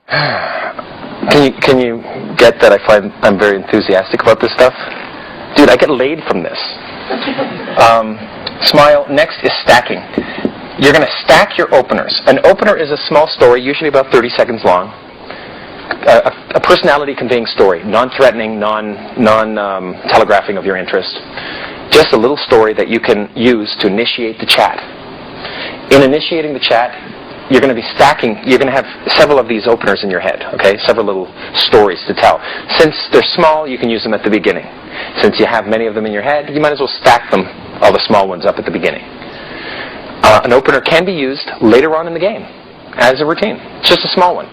Can you get that I'm very enthusiastic about this stuff? Dude, I get laid from this. Smile. Next is stacking. You're going to stack your openers. An opener is a small story, usually about 30 seconds long. A personality-conveying story, non-threatening, non-telegraphing of your interest. Just a little story that you can use to initiate the chat. In initiating the chat, you're going to be stacking. You're going to have several of these openers in your head, okay? Several little stories to tell. Since they're small, you can use them at the beginning. Since you have many of them in your head, you might as well stack them, all the small ones, up at the beginning. An opener can be used later on in the game as a routine. It's just a small one.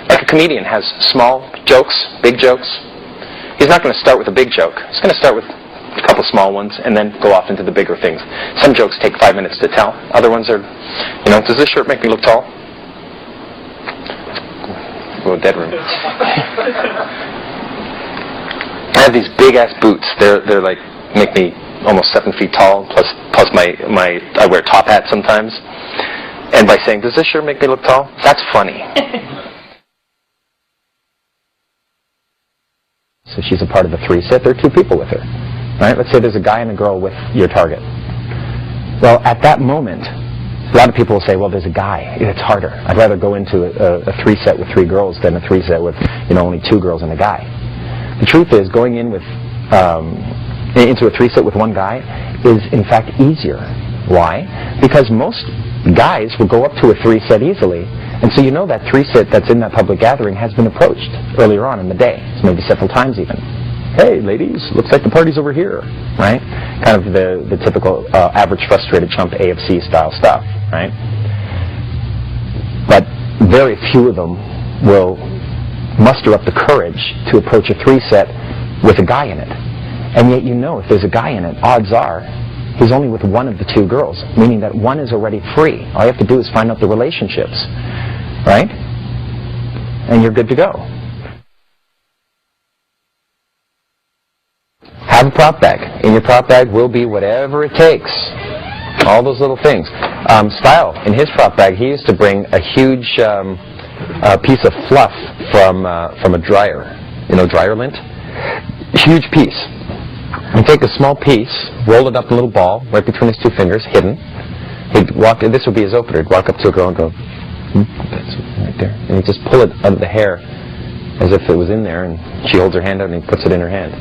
Like a comedian has small jokes, big jokes. He's not going to start with a big joke. He's going to start with a couple small ones and then go off into the bigger things. Some jokes take 5 minutes to tell. Other ones are, does this shirt make me look tall? Oh, dead room. I have these big ass boots. They're like, make me almost 7 feet tall, plus I wear top hats sometimes. And by saying, does this shirt make me look tall? That's funny. So she's a part of the 3-set. There are 2 people with her. Right? Let's say there's a guy and a girl with your target. Well, at that moment, a lot of people will say, well, there's a guy. It's harder. I'd rather go into a 3-set with 3 girls than a 3-set with only 2 girls and a guy. The truth is, going in with into a 3-set with 1 guy is, in fact, easier. Why? Because most guys will go up to a 3-set easily, and so that 3-set that's in that public gathering has been approached earlier on in the day, maybe several times even. Hey, ladies, looks like the party's over here, right? Kind of the typical average frustrated chump AFC style stuff, right? But very few of them will muster up the courage to approach a 3-set with a guy in it. And yet if there's a guy in it, odds are he's only with one of the 2 girls, meaning that one is already free. All you have to do is find out the relationships, right? And you're good to go. Have a prop bag. In your prop bag will be whatever it takes. All those little things. Style, in his prop bag, he used to bring a huge piece of fluff from a dryer. Dryer lint? Huge piece. He'd take a small piece, roll it up in a little ball, right between his 2 fingers, hidden. He'd walk, this would be his opener, he'd walk up to a girl and go, that's right there. And he'd just pull it out of the hair as if it was in there, and she holds her hand out and he puts it in her hand.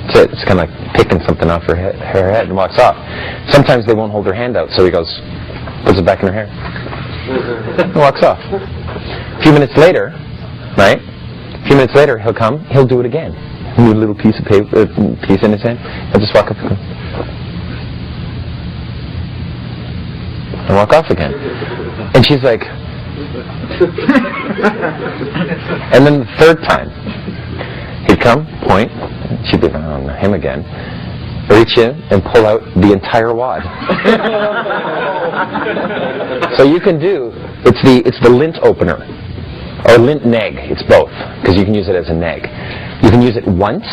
That's it. It's kind of like picking something off her head and walks off. Sometimes they won't hold her hand out, so he goes, puts it back in her hair, and walks off. A few minutes later, right? A few minutes later, he'll come, he'll do it again. A little piece of paper, piece in his hand. He'll just walk up and walk off again. And she's like, and then the 3rd time, he'd come, point, she'd be on him again, reach in and pull out the entire wad. So you can do, it's the lint opener, or lint neg, it's both, because you can use it as a neg. You can use it once,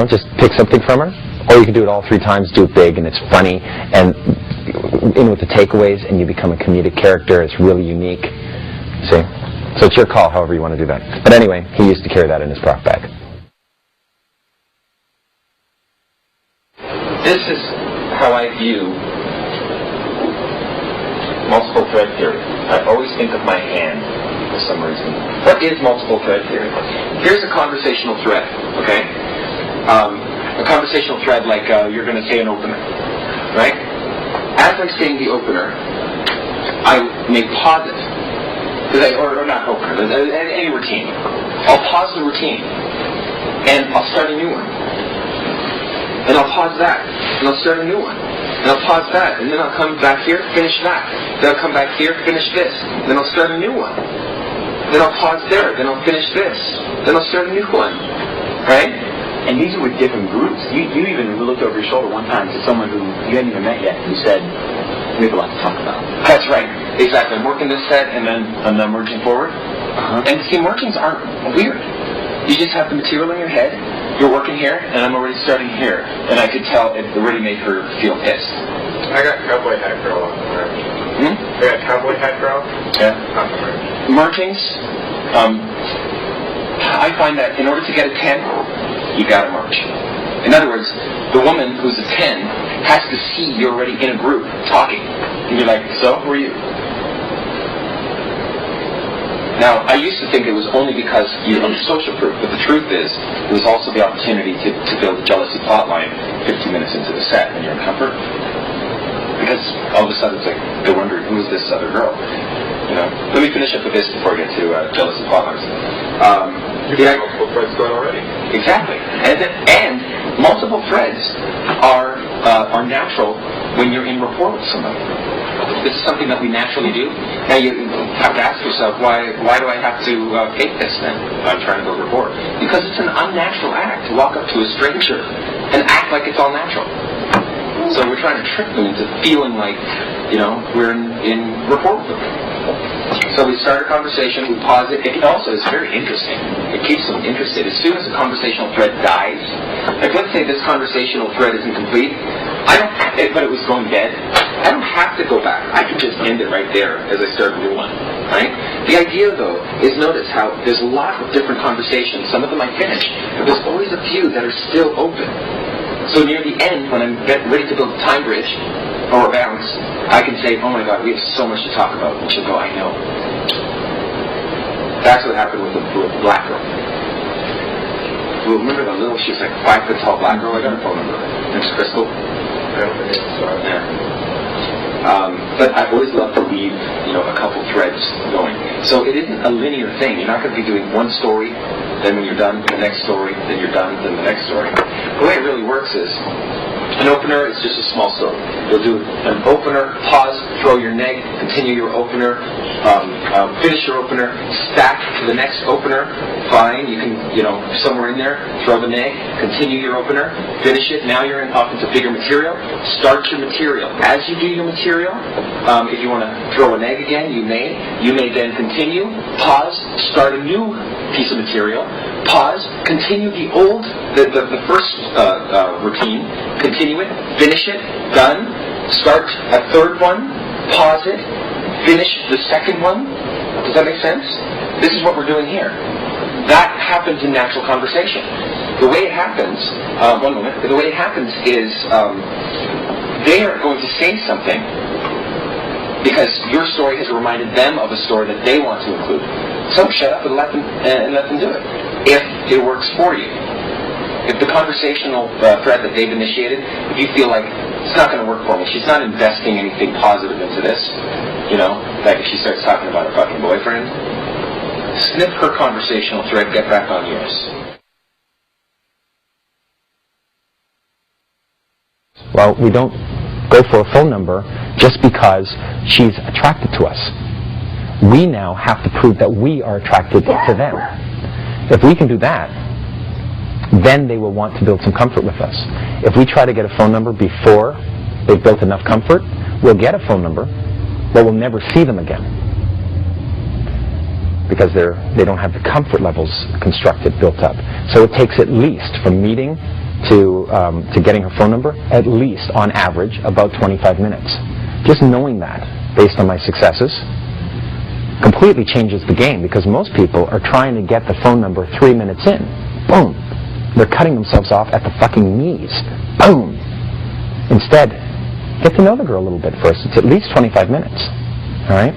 just pick something from her, or you can do it all 3 times, do it big, and it's funny, and in with the takeaways, and you become a comedic character. It's really unique. See? So it's your call, however you want to do that. But anyway, he used to carry that in his prop bag. This is how I view multiple thread theory. I always think of my hand for some reason. What is multiple thread theory? Here's a conversational thread, okay? A conversational thread like you're going to say an opener, right? As I'm saying the opener, I may pause it. Or not opener, any routine. I'll pause the routine, and I'll start a new one. And I'll pause that, and I'll start a new one. And I'll pause that, and then I'll come back here, finish that. Then I'll come back here, finish this. Then I'll start a new one. Then I'll pause there, then I'll finish this. Then I'll start a new one. Right? And these are with different groups. You even looked over your shoulder one time to someone who you hadn't even met yet, who said, we have a lot to talk about. That's right. Exactly. I'm working this set, and then I'm merging forward. And see, mergings aren't weird. You just have the material in your head, you're working here, and I'm already starting here. And I could tell it already made her feel pissed. I got cowboy hat girl on the merge. I got cowboy cowboy hat girl. Yeah. Mergings. I find that in order to get a 10, you got to merge. In other words, the woman who's a 10 has to see you're already in a group talking. And you're like, so, who are you? Now, I used to think it was only because you're on social proof, but the truth is, it was also the opportunity to build a jealousy plotline 15 minutes into the set when you're in comfort. Because all of a sudden it's like, they're wondering, who is this other girl? You know? Let me finish up with this before I get to jealousy plotlines. You've got multiple threads going already. Exactly. And multiple threads are natural when you're in rapport with somebody. This is something that we naturally do. Now you have to ask yourself, why do I have to fake this then? I'm trying to build rapport. Because it's an unnatural act to walk up to a stranger and act like it's all natural. So we're trying to trick them into feeling like, we're in rapport with them. So we start a conversation, we pause it. It also is very interesting. It keeps them interested. As soon as a conversational thread dies, like let's say this conversational thread isn't complete, but it was going dead, I don't have to go back. I can just end it right there as I start a new one. Right? The idea, though, is notice how there's a lot of different conversations. Some of them I finish, but there's always a few that are still open. So near the end, when I'm ready to build a time bridge or a bounce, I can say, oh my God, we have so much to talk about. And she'll go, I know. That's what happened with the black girl. Well, remember the little, she was like 5 foot tall black girl? I got her phone number. Name's Crystal. Yeah. But I always love to leave, a couple threads going. So it isn't a linear thing. You're not going to be doing one story, then when you're done, the next story, then you're done, then the next story. The way it really works is, an opener is just a small story. You'll do an opener, pause, throw your neg, continue your opener, finish your opener, stack to the next opener, fine, you can, somewhere in there, throw the neg, continue your opener, finish it, now you're off into bigger material, start your material. As you do your material, if you want to throw a neg again, you may then continue, pause, start a new piece of material, pause, continue the first routine, continue it, finish it, done, start a third one, pause it, finish the second one. Does that make sense? This is what we're doing here. That happens in natural conversation. The way it happens, the way it happens is they are going to say something because your story has reminded them of a story that they want to include. So shut up and let them do it. If it works for you. If the conversational thread that they've initiated, if you feel like it's not going to work for me, she's not investing anything positive into this, like if she starts talking about her fucking boyfriend, snip her conversational thread, get back on yours. Well, we don't go for a phone number just because she's attracted to us. We now have to prove that we are attracted to them. If we can do that, then they will want to build some comfort with us. If we try to get a phone number before they've built enough comfort, we'll get a phone number, but we'll never see them again. Because they don't have the comfort levels constructed, built up. So it takes at least, from meeting to getting her phone number, at least, on average, about 25 minutes. Just knowing that, based on my successes, completely changes the game, because most people are trying to get the phone number 3 minutes in. Boom. They're cutting themselves off at the fucking knees. Boom. Instead, get to know the girl a little bit first. It's at least 25 minutes. All right?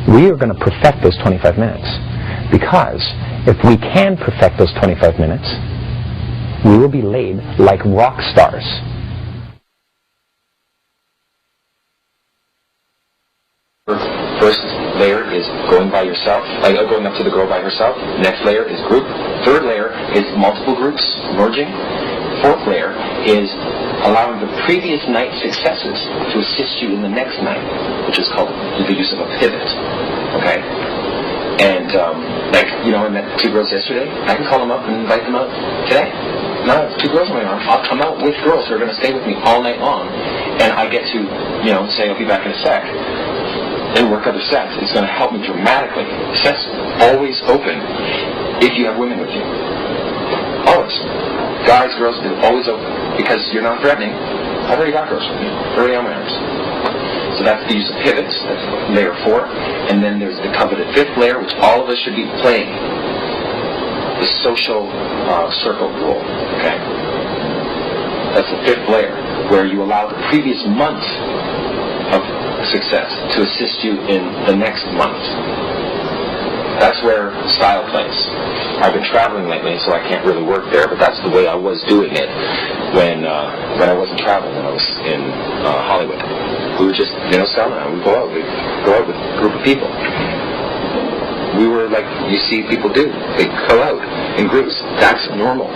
We are going to perfect those 25 minutes. Because if we can perfect those 25 minutes, we will be laid like rock stars. First layer is going by yourself, going up to the girl by herself. Next layer is group. Third layer is multiple groups merging. Fourth layer is allowing the previous night's successes to assist you in the next night, which is called the use of a pivot. Okay? And I met 2 girls yesterday. I can call them up and invite them out today. Now, 2 girls on my arm. I'll come out with girls who are going to stay with me all night long, and I get to, say I'll be back in a sec, and work other sets. It's going to help me dramatically. Sets always open if you have women with you. Always. Guys, girls, they're always open because you're not threatening. I've already got girls with me. They're already on my arms. So that's the use of pivots, that's layer 4. And then there's the coveted 5th layer, which all of us should be playing. The social circle rule, okay? That's the 5th layer, where you allow the previous month of success to assist you in the next month. That's where style plays. I've been traveling lately, so I can't really work there, but that's the way I was doing it when I wasn't traveling, when I was in Hollywood. We would just, selling out. We'd go out with a group of people. We were like you see people do. They go out in groups. That's normal.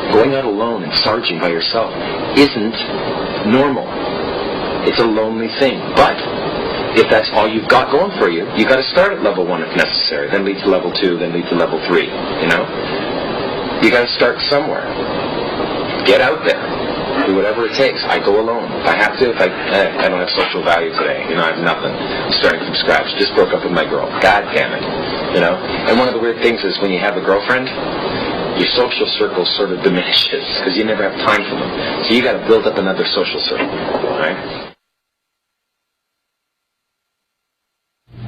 Going out alone and sarging by yourself isn't normal. It's a lonely thing. But if that's all you've got going for you, you've got to start at level 1 if necessary, then lead to level 2, then lead to level 3, You got to start somewhere. Get out there. Do whatever it takes. I go alone. If I have to, I don't have social value today. I have nothing. I'm starting from scratch. Just broke up with my girl. God damn it. And one of the weird things is when you have a girlfriend, your social circle sort of diminishes because you never have time for them. So you got to build up another social circle, right?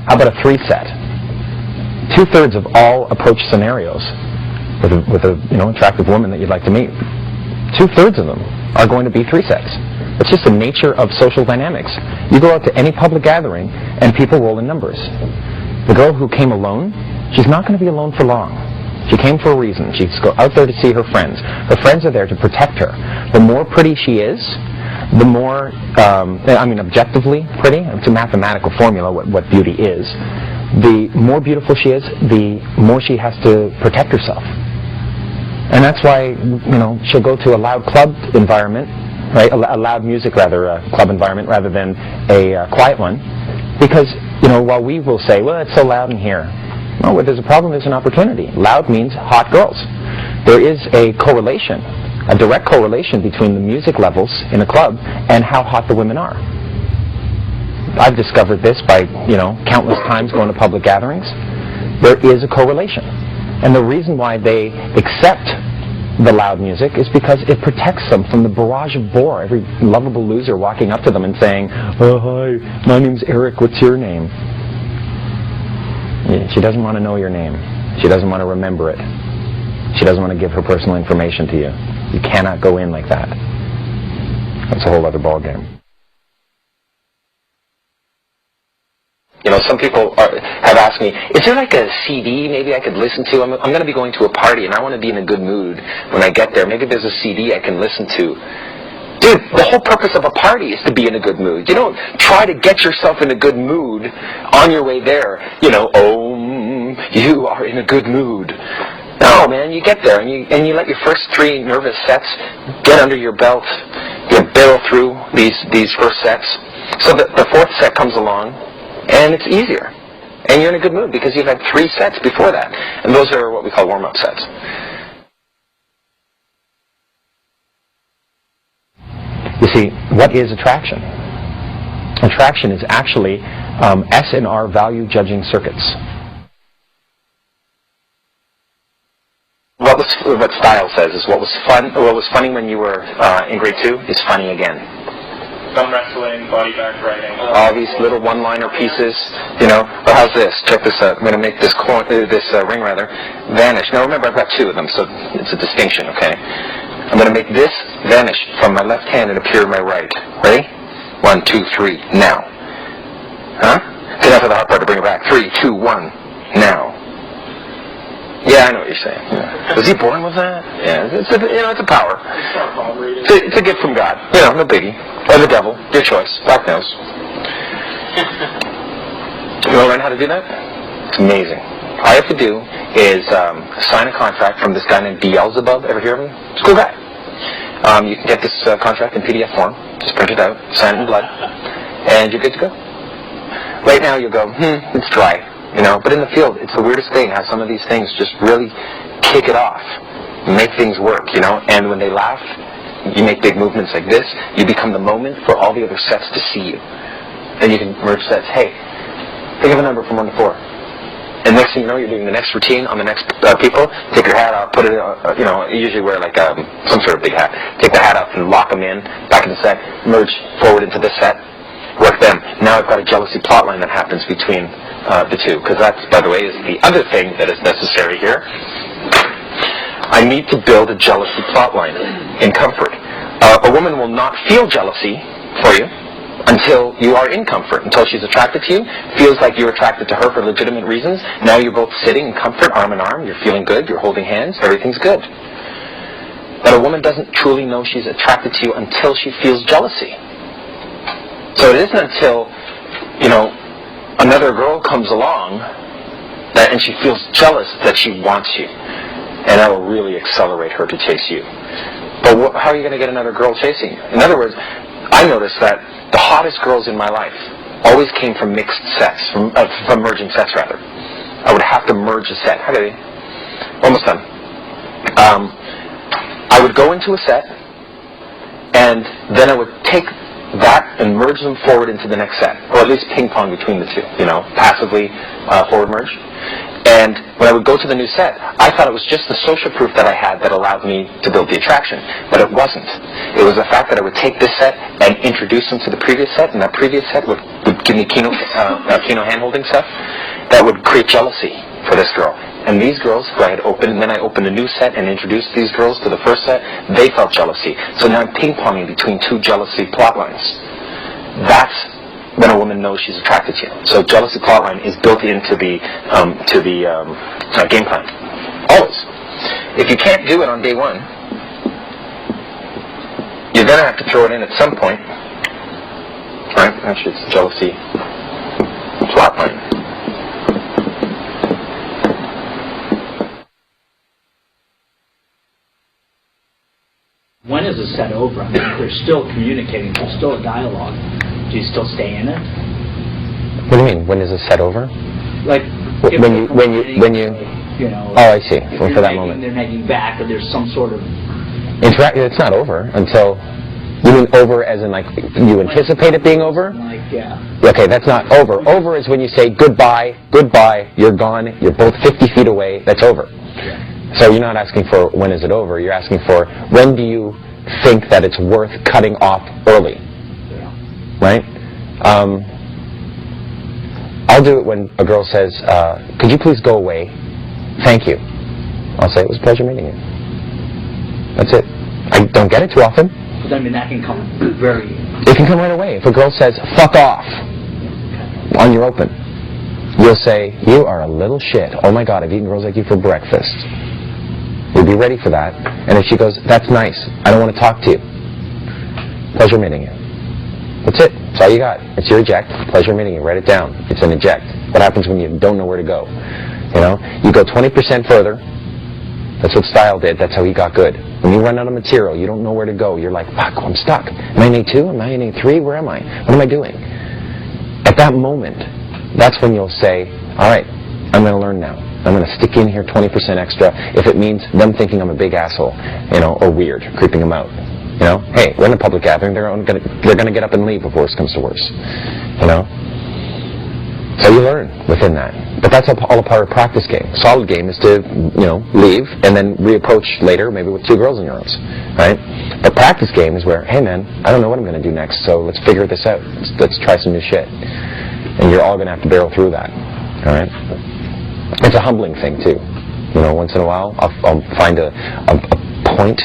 How about a 3 set? 2/3 of all approach scenarios with a attractive woman that you'd like to meet, 2/3 of them are going to be 3 sets. It's just the nature of social dynamics. You go out to any public gathering and people roll in numbers. The girl who came alone, she's not going to be alone for long. She came for a reason. She's out there to see her friends. Her friends are there to protect her. The more pretty she is, the more, objectively pretty, it's a mathematical formula what beauty is. The more beautiful she is, the more she has to protect herself. And that's why, she'll go to a loud club environment, right? A loud music, club environment rather than a quiet one. Because, while we will say, well, it's so loud in here. No, where there's a problem, there's an opportunity. Loud means hot girls. There is a correlation, a direct correlation between the music levels in a club and how hot the women are. I've discovered this by, countless times going to public gatherings. There is a correlation. And the reason why they accept the loud music is because it protects them from the barrage of bore, every lovable loser walking up to them and saying, oh, hi, my name's Eric, what's your name? She doesn't want to know your name. She doesn't want to remember it. She doesn't want to give her personal information to you. You cannot go in like that. That's a whole other ballgame. Some people have asked me, is there like a CD maybe I could listen to? I'm going to be going to a party and I want to be in a good mood when I get there. Maybe there's a CD I can listen to. Dude, the whole purpose of a party is to be in a good mood. You don't try to get yourself in a good mood on your way there. You are in a good mood. No, man, you get there and you let your first 3 nervous sets get under your belt. You barrel through these first sets. So the 4th set comes along and it's easier. And you're in a good mood because you've had 3 sets before that. And those are what we call warm-up sets. You see, what is attraction? Attraction is actually S and R value judging circuits. What style says is what was funny when you were in grade 2 is funny again. Thumb wrestling, body back writing. All these little one-liner pieces, Well, how's this? Check this out. I'm going to make this ring vanish. Now remember, I've got 2 of them, so it's a distinction, okay? I'm going to make this vanish from my left hand and appear in my right. Ready? 1, 2, 3, now. Huh? Get out for the hard part to bring it back. 3, 2, 1, now. Yeah, I know what you're saying. Yeah. Was he born with that? Yeah, it's a power. It's a gift from God. No biggie. Or the devil, your choice. Black nose. You want to learn how to do that? It's amazing. All you have to do is sign a contract from this guy named Beelzebub. Ever hear of him? He's a cool guy. You can get this contract in PDF form. Just print it out, sign it in blood, and you're good to go. Right now you'll go, it's dry. But in the field, it's the weirdest thing how some of these things just really kick it off, make things work, and when they laugh, you make big movements like this, you become the moment for all the other sets to see you. Then you can merge sets. Hey, think of a number from 1 to 4. And next thing you know, you're doing the next routine on the next people. Take your hat off, put it, you usually wear like some sort of big hat. Take the hat off and lock them in, back in the set, merge forward into this set. work them. Now I've got a jealousy plotline that happens between the two, because that's, by the way, is the other thing that is necessary here. I need to build a jealousy plotline in comfort. A woman will not feel jealousy for you until you are in comfort, until she's attracted to you, feels like you're attracted to her for legitimate reasons. Now you're both sitting in comfort, arm in arm, you're feeling good, you're holding hands, everything's good. But a woman doesn't truly know she's attracted to you until she feels jealousy. So it isn't until, another girl comes along and she feels jealous that she wants you. And that will really accelerate her to chase you. But how are you going to get another girl chasing you? In other words, I noticed that the hottest girls in my life always came from mixed sets, from merging sets rather. I would have to merge a set. How do you? Almost done. I would go into a set, and then I would take that and merge them forward into the next set, or at least ping pong between the two, passively forward merge. And when I would go to the new set, I thought it was just the social proof that I had that allowed me to build the attraction. But it wasn't. It was the fact that I would take this set and introduce them to the previous set, and that previous set would give me Kino hand-holding stuff that would create jealousy for this girl. And these girls who I had opened, and then I opened a new set and introduced these girls to the first set, they felt jealousy. So now I'm ping-ponging between two jealousy plot lines. That's when a woman knows she's attracted to you. So jealousy plotline is built into the game plan. Always. If you can't do it on day one, you're going to have to throw it in at some point. Right? Actually, it's jealousy plotline. When is a set over? I mean, if they're still communicating, there's still a dialogue. Do you still stay in it? What do you mean? When is a set over? Like when you oh, I see. For that moment, they're nagging back, or there's some sort of it's not over until you mean over as in like you anticipate it being over. Like Okay, that's not over. Over is when you say goodbye, you're gone, you're both 50 feet away. That's over. Yeah. So you're not asking for when is it over. You're asking for when do you think that it's worth cutting off early. Right? I'll do it when a girl says, could you please go away? Thank you. I'll say, it was a pleasure meeting you. That's it. I don't get it too often. But I mean, that can come very... It can come right away. If a girl says, fuck off, on your open, you'll say, you are a little shit. Oh my God, I've eaten girls like you for breakfast. You'll be ready for that. And if she goes, that's nice, I don't want to talk to you. Pleasure meeting you. That's it. That's all you got. It's your eject. Pleasure meeting you. Write it down. It's an eject. What happens when you don't know where to go? You go 20% further. That's what Style did. That's how he got good. When you run out of material, you don't know where to go. You're like, fuck, I'm stuck. Am I in A2? Am I in A3? Where am I? What am I doing? At that moment, that's when you'll say, all right, I'm going to learn now. I'm going to stick in here 20% extra if it means them thinking I'm a big asshole, or weird, creeping them out. Hey, we're in a public gathering. They're going to get up and leave if worse comes to worse. So you learn within that. But that's all a part of practice game. Solid game is to, leave and then reapproach later, maybe with two girls in your arms, right? But practice game is where, hey man, I don't know what I'm going to do next, so let's figure this out. Let's try some new shit. And you're all going to have to barrel through that, all right? It's a humbling thing too. Once in a while, I'll find a point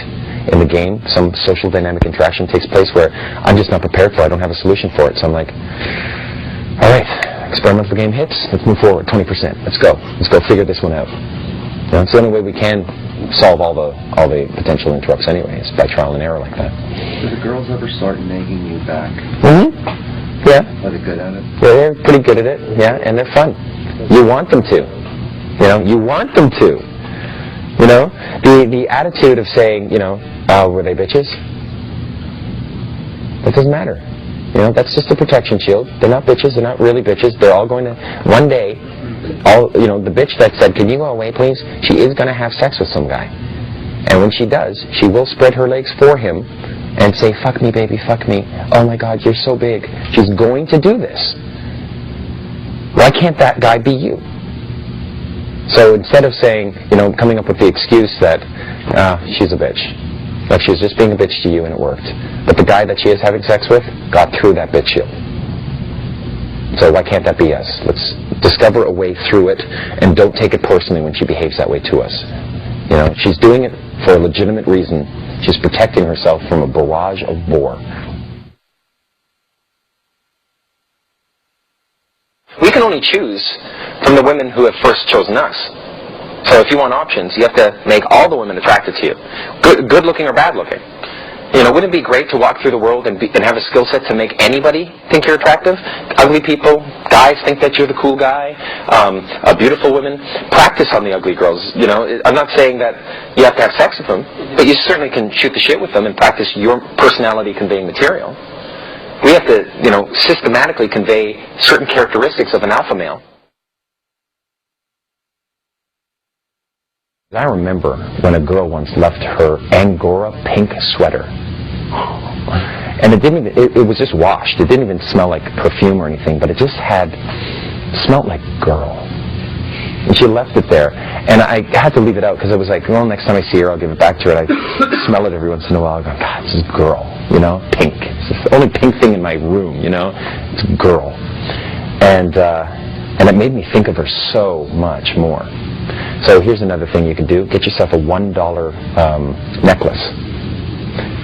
in the game, some social dynamic interaction takes place where I'm just not prepared for it. I don't have a solution for it. So I'm like, all right, experimental game hits. Let's move forward, 20%. Let's go figure this one out. It's the only way we can solve all the potential interrupts anyways, by trial and error like that. Do the girls ever start nagging you back? Mm-hmm. Yeah. Are they good at it? Yeah, they're pretty good at it. Yeah, and they're fun. You want them to. You want them to. The attitude of saying, were they bitches? It doesn't matter. That's just a protection shield. They're not bitches. They're not really bitches. They're all going to, one day, the bitch that said, can you go away, please? She is going to have sex with some guy. And when she does, she will spread her legs for him and say, fuck me, baby, fuck me. Oh my God, you're so big. She's going to do this. Why can't that guy be you? So instead of saying, coming up with the excuse that she's a bitch, like she was just being a bitch to you and it worked, but the guy that she is having sex with got through that bitch shield. So why can't that be us? Let's discover a way through it, and don't take it personally when she behaves that way to us. You know, she's doing it for a legitimate reason. She's protecting herself from a barrage of war. We can only choose from the women who have first chosen us. So if you want options, you have to make all the women attracted to you, good looking or bad looking. You know, wouldn't it be great to walk through the world and have a skill set to make anybody think you're attractive? Ugly people, guys think that you're the cool guy, beautiful women. Practice on the ugly girls. You know, I'm not saying that you have to have sex with them, but you certainly can shoot the shit with them and practice your personality conveying material. We have to, you know, systematically convey certain characteristics of an alpha male. I remember when a girl once left her Angora pink sweater. And it was just washed. It didn't even smell like perfume or anything, but it just smelled like girl. And she left it there. And I had to leave it out because I was like, well, next time I see her, I'll give it back to her. And I smell it every once in a while. I go, God, this is girl, you know, pink. It's the only pink thing in my room, you know. It's girl. And it made me think of her so much more. So here's another thing you can do. Get yourself a $1 necklace.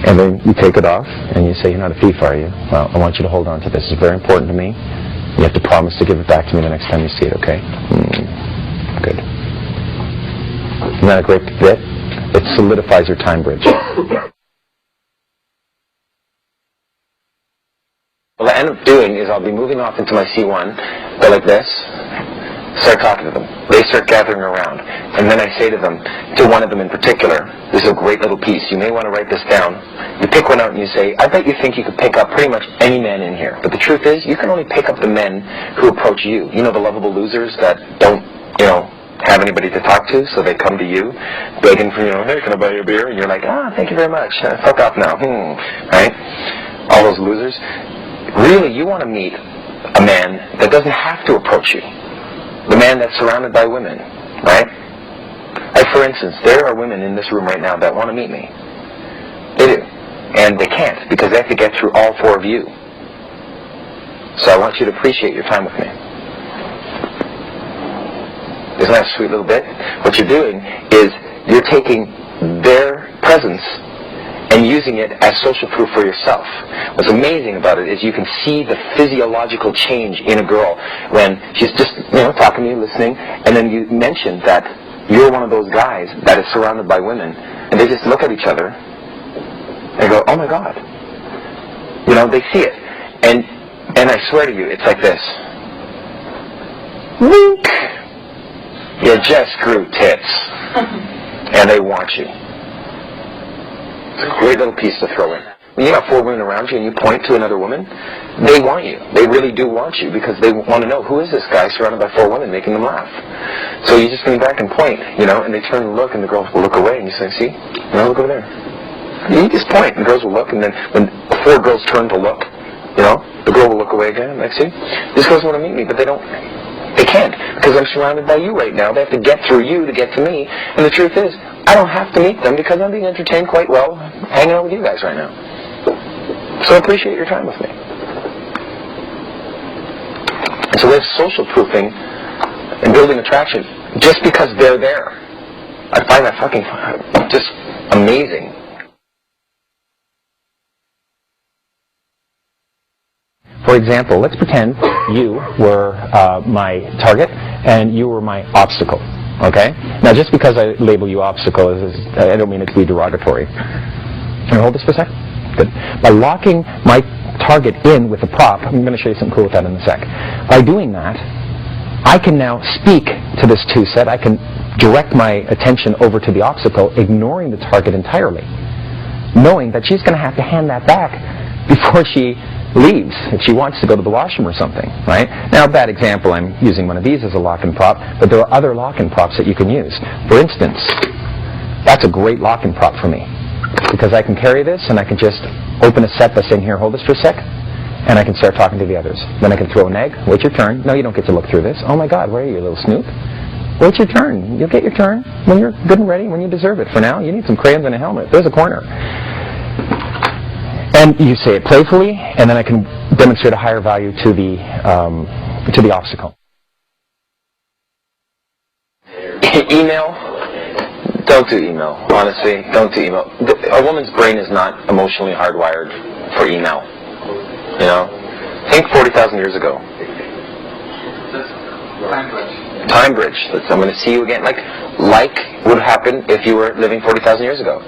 And then you take it off and you say, you're not a thief, are you? Well, I want you to hold on to this. It's very important to me. You have to promise to give it back to me the next time you see it, okay? Good. Isn't that a great bit? It solidifies your time bridge. What I end up doing is I'll be moving off into my C1, go like this, start talking to them. They start gathering around. And then I say to them, to one of them in particular, this is a great little piece. You may want to write this down. You pick one out and you say, I bet you think you could pick up pretty much any man in here. But the truth is, you can only pick up the men who approach you. You know, the lovable losers that don't, you know, have anybody to talk to, so they come to you, begging for, you know, hey, can I buy you a beer? And you're like, thank you very much. Fuck off now. Right? All those losers. Really, you want to meet a man that doesn't have to approach you. The man that's surrounded by women, right? Like, for instance, there are women in this room right now that want to meet me. They do. And they can't, because they have to get through all four of you. So I want you to appreciate your time with me. Isn't that a sweet little bit? What you're doing is you're taking their presence and using it as social proof for yourself. What's amazing about it is you can see the physiological change in a girl when she's just, you know, talking to you, listening, and then you mention that you're one of those guys that is surrounded by women, and they just look at each other and go, oh my God. You know, they see it. And I swear to you, it's like this. Wink! You just grew tits. And they want you. It's a great little piece to throw in. When you have four women around you and you point to another woman, they want you. They really do want you because they want to know, who is this guy surrounded by four women making them laugh? So you just lean back and point, you know, and they turn and look, and the girls will look away, and you say, see? You know, look over there. You just point, and girls will look, and then when four girls turn to look, you know, the girl will look away again, like, see? These girls want to meet me, but they don't. They can't, because I'm surrounded by you right now. They have to get through you to get to me. And the truth is, I don't have to meet them because I'm being entertained quite well hanging out with you guys right now. So appreciate your time with me. It's a way of social proofing and building attraction just because they're there. I find that fucking just amazing. For example, let's pretend you were my target and you were my obstacle, okay? Now, just because I label you obstacle, I don't mean it to be derogatory. Can I hold this for a sec? Good. By locking my target in with a prop, I'm going to show you something cool with that in a sec. By doing that, I can now speak to this two set. I can direct my attention over to the obstacle, ignoring the target entirely, knowing that she's going to have to hand that back before she leaves if she wants to go to the washroom or something, right? Now, bad example, I'm using one of these as a lock-in prop, but there are other lock-in props that you can use. For instance, that's a great lock-in prop for me because I can carry this and I can just open a set by saying, here, hold this for a sec, and I can start talking to the others. Then I can throw an egg. Wait your turn. No, you don't get to look through this. Oh my God, where are you, you little snoop? Wait your turn. You'll get your turn when you're good and ready, when you deserve it. For now, you need some crayons and a helmet. There's a corner. And you say it playfully, and then I can demonstrate a higher value to the obstacle. Email. Don't do email. Honestly, don't do email. A woman's brain is not emotionally hardwired for email. You know? Think 40,000 years ago. Time bridge. I'm going to see you again. Like would happen if you were living 40,000 years ago.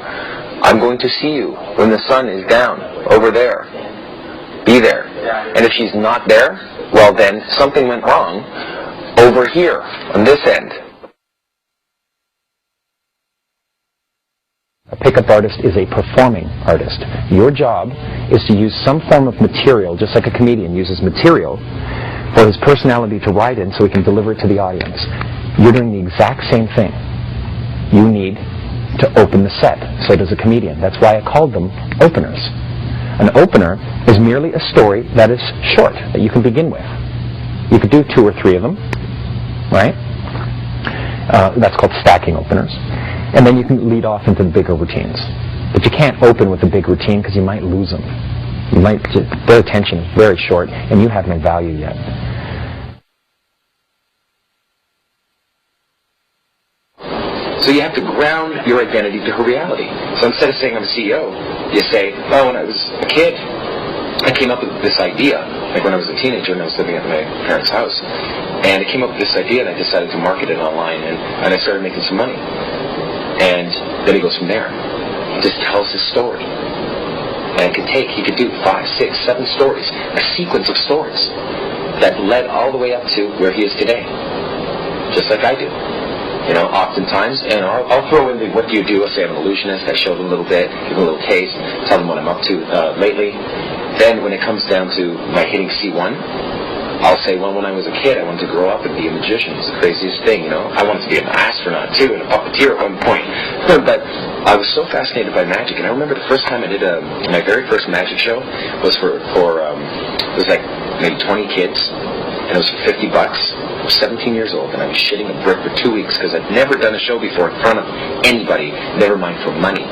I'm going to see you when the sun is down over there. Be there. And if she's not there, well then something went wrong over here on this end. A pickup artist is a performing artist. Your job is to use some form of material, just like a comedian uses material, for his personality to ride in so he can deliver it to the audience. You're doing the exact same thing. You need to open the set. So does a comedian. That's why I called them openers. An opener is merely a story that is short, that you can begin with. You could do 2 or 3 of them, right? That's called stacking openers. And then you can lead off into the bigger routines. But you can't open with a big routine because you might lose them. Their attention is very short, and you have no value yet. So you have to ground your identity to her reality. So instead of saying I'm a CEO, you say, oh, when I was a kid, I came up with this idea, like when I was a teenager and I was living at my parents' house. And I came up with this idea and I decided to market it online, and I started making some money. And then he goes from there. He just tells his story. And he could do 5, 6, 7 stories, a sequence of stories that led all the way up to where he is today. Just like I do. You know, oftentimes, and I'll throw in what do you do? I'll say I'm an illusionist. I show them a little bit, give them a little taste, tell them what I'm up to lately. Then when it comes down to my hitting C1, I'll say, well, when I was a kid, I wanted to grow up and be a magician. It's the craziest thing, you know. I wanted to be an astronaut, too, and a puppeteer at one point. But I was so fascinated by magic, and I remember the first time I did my very first magic show was for it was like maybe 20 kids, and it was for $50. I was 17 years old, and I was shitting a brick for 2 weeks because I'd never done a show before in front of anybody, never mind for money.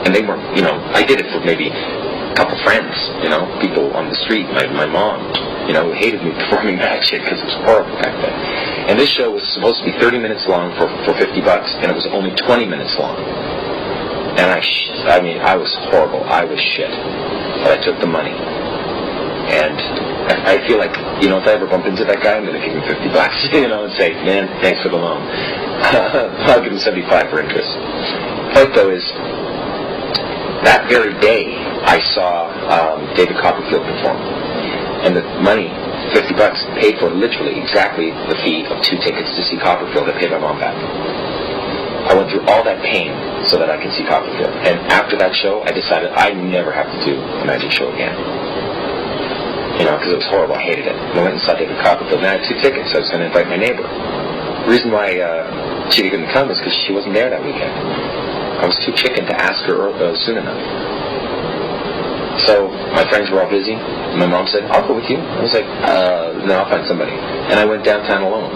And they weren't, you know, I did it for maybe a couple friends, you know, people on the street, my mom, you know, who hated me performing magic because it was horrible back then. And this show was supposed to be 30 minutes long for $50, and it was only 20 minutes long. And I was horrible. I was shit. But I took the money. And I feel like, you know, if I ever bump into that guy, I'm going to give him $50, you know, and say, man, thanks for the loan. I'll give him 75 for interest. Point, though, is that very day, I saw David Copperfield perform. And the money, $50, paid for literally exactly the fee of 2 tickets to see Copperfield. I paid my mom back. I went through all that pain so that I could see Copperfield. And after that show, I decided I never have to do a magic show again. You know, because it was horrible. I hated it. And I went and saw David Copperfield. And I had 2 tickets. So I was going to invite my neighbor. The reason why she didn't come was because she wasn't there that weekend. I was too chicken to ask her soon enough. So my friends were all busy. My mom said, I'll go with you. I was like, no, I'll find somebody. And I went downtown alone.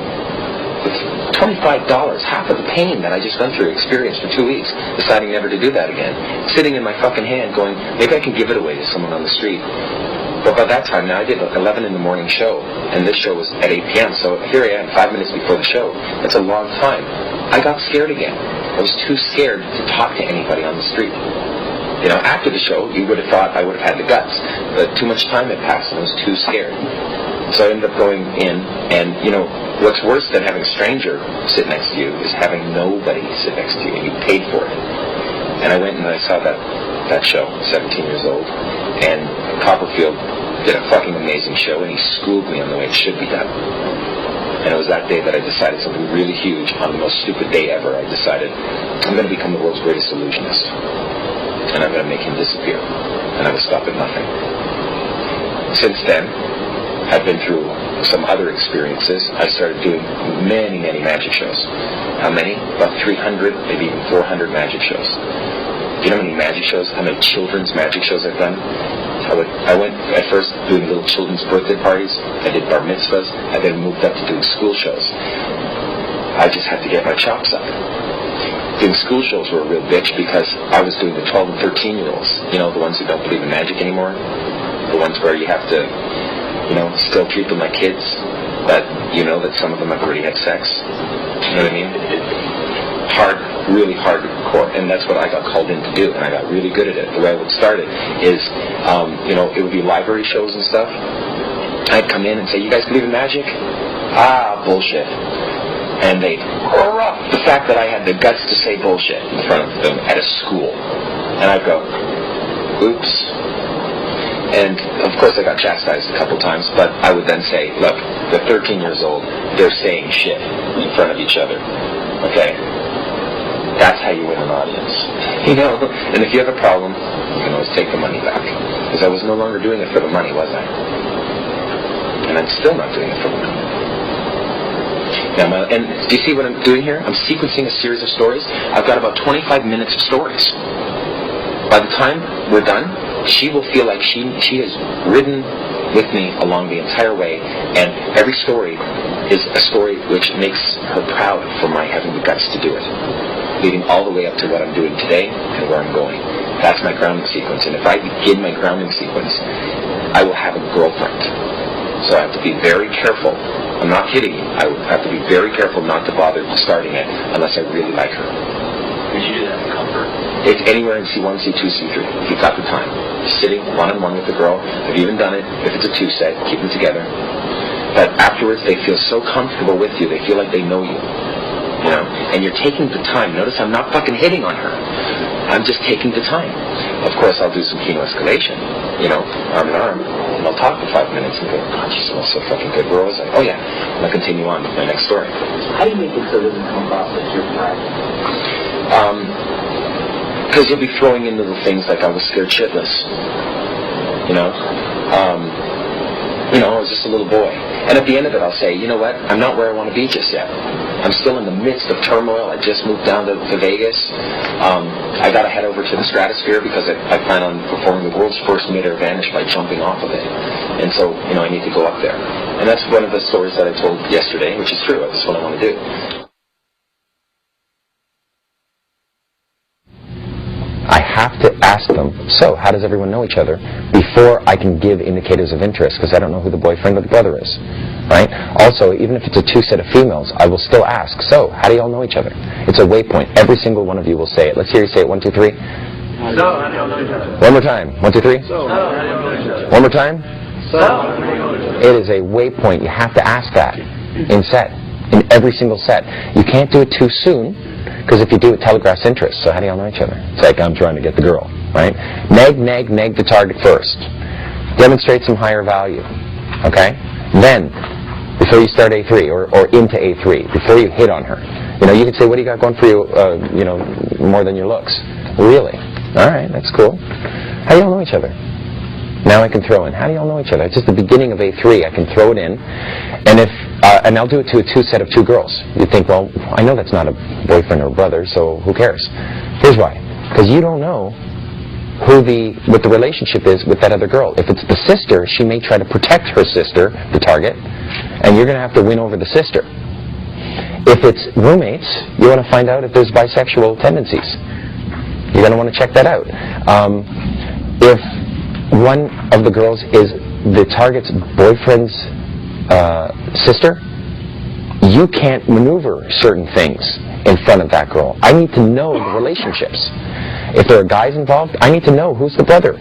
With $25, half of the pain that I just went through, experienced for 2 weeks, deciding never to do that again. Sitting in my fucking hand going, maybe I can give it away to someone on the street. But by that time, now I did an 11 in the morning show, and this show was at 8 p.m., so here I am 5 minutes before the show. That's a long time. I got scared again. I was too scared to talk to anybody on the street. You know, after the show, you would have thought I would have had the guts, but too much time had passed, and I was too scared. So I ended up going in, and, you know, what's worse than having a stranger sit next to you is having nobody sit next to you, and you paid for it. And I went and I saw that show, 17 years old, and Copperfield did a fucking amazing show, and he schooled me on the way it should be done. And it was that day that I decided something really huge. On the most stupid day ever, I decided I'm going to become the world's greatest illusionist. And I'm going to make him disappear. And I will stop at nothing. Since then, I've been through some other experiences. I started doing many, many magic shows. How many? About 300, maybe even 400 magic shows. Do you know how many magic shows, how many children's magic shows I've done? I went at first doing little children's birthday parties. I did bar mitzvahs. I then moved up to doing school shows. I just had to get my chops up. doing school shows were a real bitch because I was doing the 12 and 13-year-olds. You know, the ones who don't believe in magic anymore. The ones where you have to, you know, still treat them like kids, but you know that some of them have already had sex. You know what I mean? Hard, really hardcore, and that's what I got called in to do, and I got really good at it. The way I would start it is, you know, it would be library shows and stuff. I'd come in and say, "You guys believe in magic?" Ah, bullshit. And they'd erupt the fact that I had the guts to say bullshit in front of them at a school. And I'd go, oops. And of course I got chastised a couple times, but I would then say, look, they're 13 years old, they're saying shit in front of each other. Okay? That's how you win an audience. You know? And if you have a problem, you can always take the money back. Because I was no longer doing it for the money, was I? And I'm still not doing it for the money. Now, and do you see what I'm doing here? I'm sequencing a series of stories. I've got about 25 minutes of stories. By the time we're done, she will feel like she has ridden with me along the entire way, and every story is a story which makes her proud for my having the guts to do it, leading all the way up to what I'm doing today and where I'm going. That's my grounding sequence, and if I begin my grounding sequence, I will have a girlfriend. So I have to be very careful. I'm not kidding you. I have to be very careful not to bother starting it unless I really like her. Would you do that in comfort? It's anywhere in C1, C2, C3. If you've got the time. Sitting one-on-one with the girl. I've even done it. If it's a two-set, keep them together. But afterwards, they feel so comfortable with you. They feel like they know you. You know? And you're taking the time. Notice I'm not fucking hitting on her. I'm just taking the time. Of course, I'll do some kino escalation. You know, arm in arm. And I'll talk for 5 minutes and go, God, she smells so fucking good. Where was I? Oh, yeah. And I'll continue on with my next story. How do you make it so it doesn't come across as you're bragging? Because you'll be throwing in little things like I was scared shitless. You know? I was just a little boy. And at the end of it, I'll say, you know what? I'm not where I want to be just yet. I'm still in the midst of turmoil. I just moved down to Vegas. I got to head over to the stratosphere because I plan on performing the world's first mid-air vanish by jumping off of it. And so, I need to go up there. And that's one of the stories that I told yesterday, which is true. That's what I want to do. I have to ask them, so how does everyone know each other, before I can give indicators of interest, because I don't know who the boyfriend or the brother is, right? Also, even if it's a two-set of females, I will still ask, so how do you all know each other? It's a waypoint. Every single one of you will say it. Let's hear you say it. 1, 2, 3. So, how do you all know each other? One more time. 1, 2, 3. So, how do you all know each other? One more time. So, how do you all know each other? It is a waypoint. You have to ask that in every single set. You can't do it too soon, because if you do, it telegraphs interest. So how do y'all know each other? It's like, I'm trying to get the girl, right? Neg the target first. Demonstrate some higher value, okay? Then, before you start A3 or into A3, before you hit on her, you can say, what do you got going for you, more than your looks? Really? All right, that's cool. How do y'all know each other? Now I can throw in, how do y'all know each other? It's just the beginning of A3. I can throw it in, and I'll do it to a two-set of two girls. You think, well, I know that's not a boyfriend or brother, so who cares? Here's why. Because you don't know what the relationship is with that other girl. If it's the sister, she may try to protect her sister, the target, and you're going to have to win over the sister. If it's roommates, you want to find out if there's bisexual tendencies. You're going to want to check that out. If one of the girls is the target's boyfriend's sister, you can't maneuver certain things in front of that girl. I need to know the relationships. If there are guys involved, I need to know who's the brother,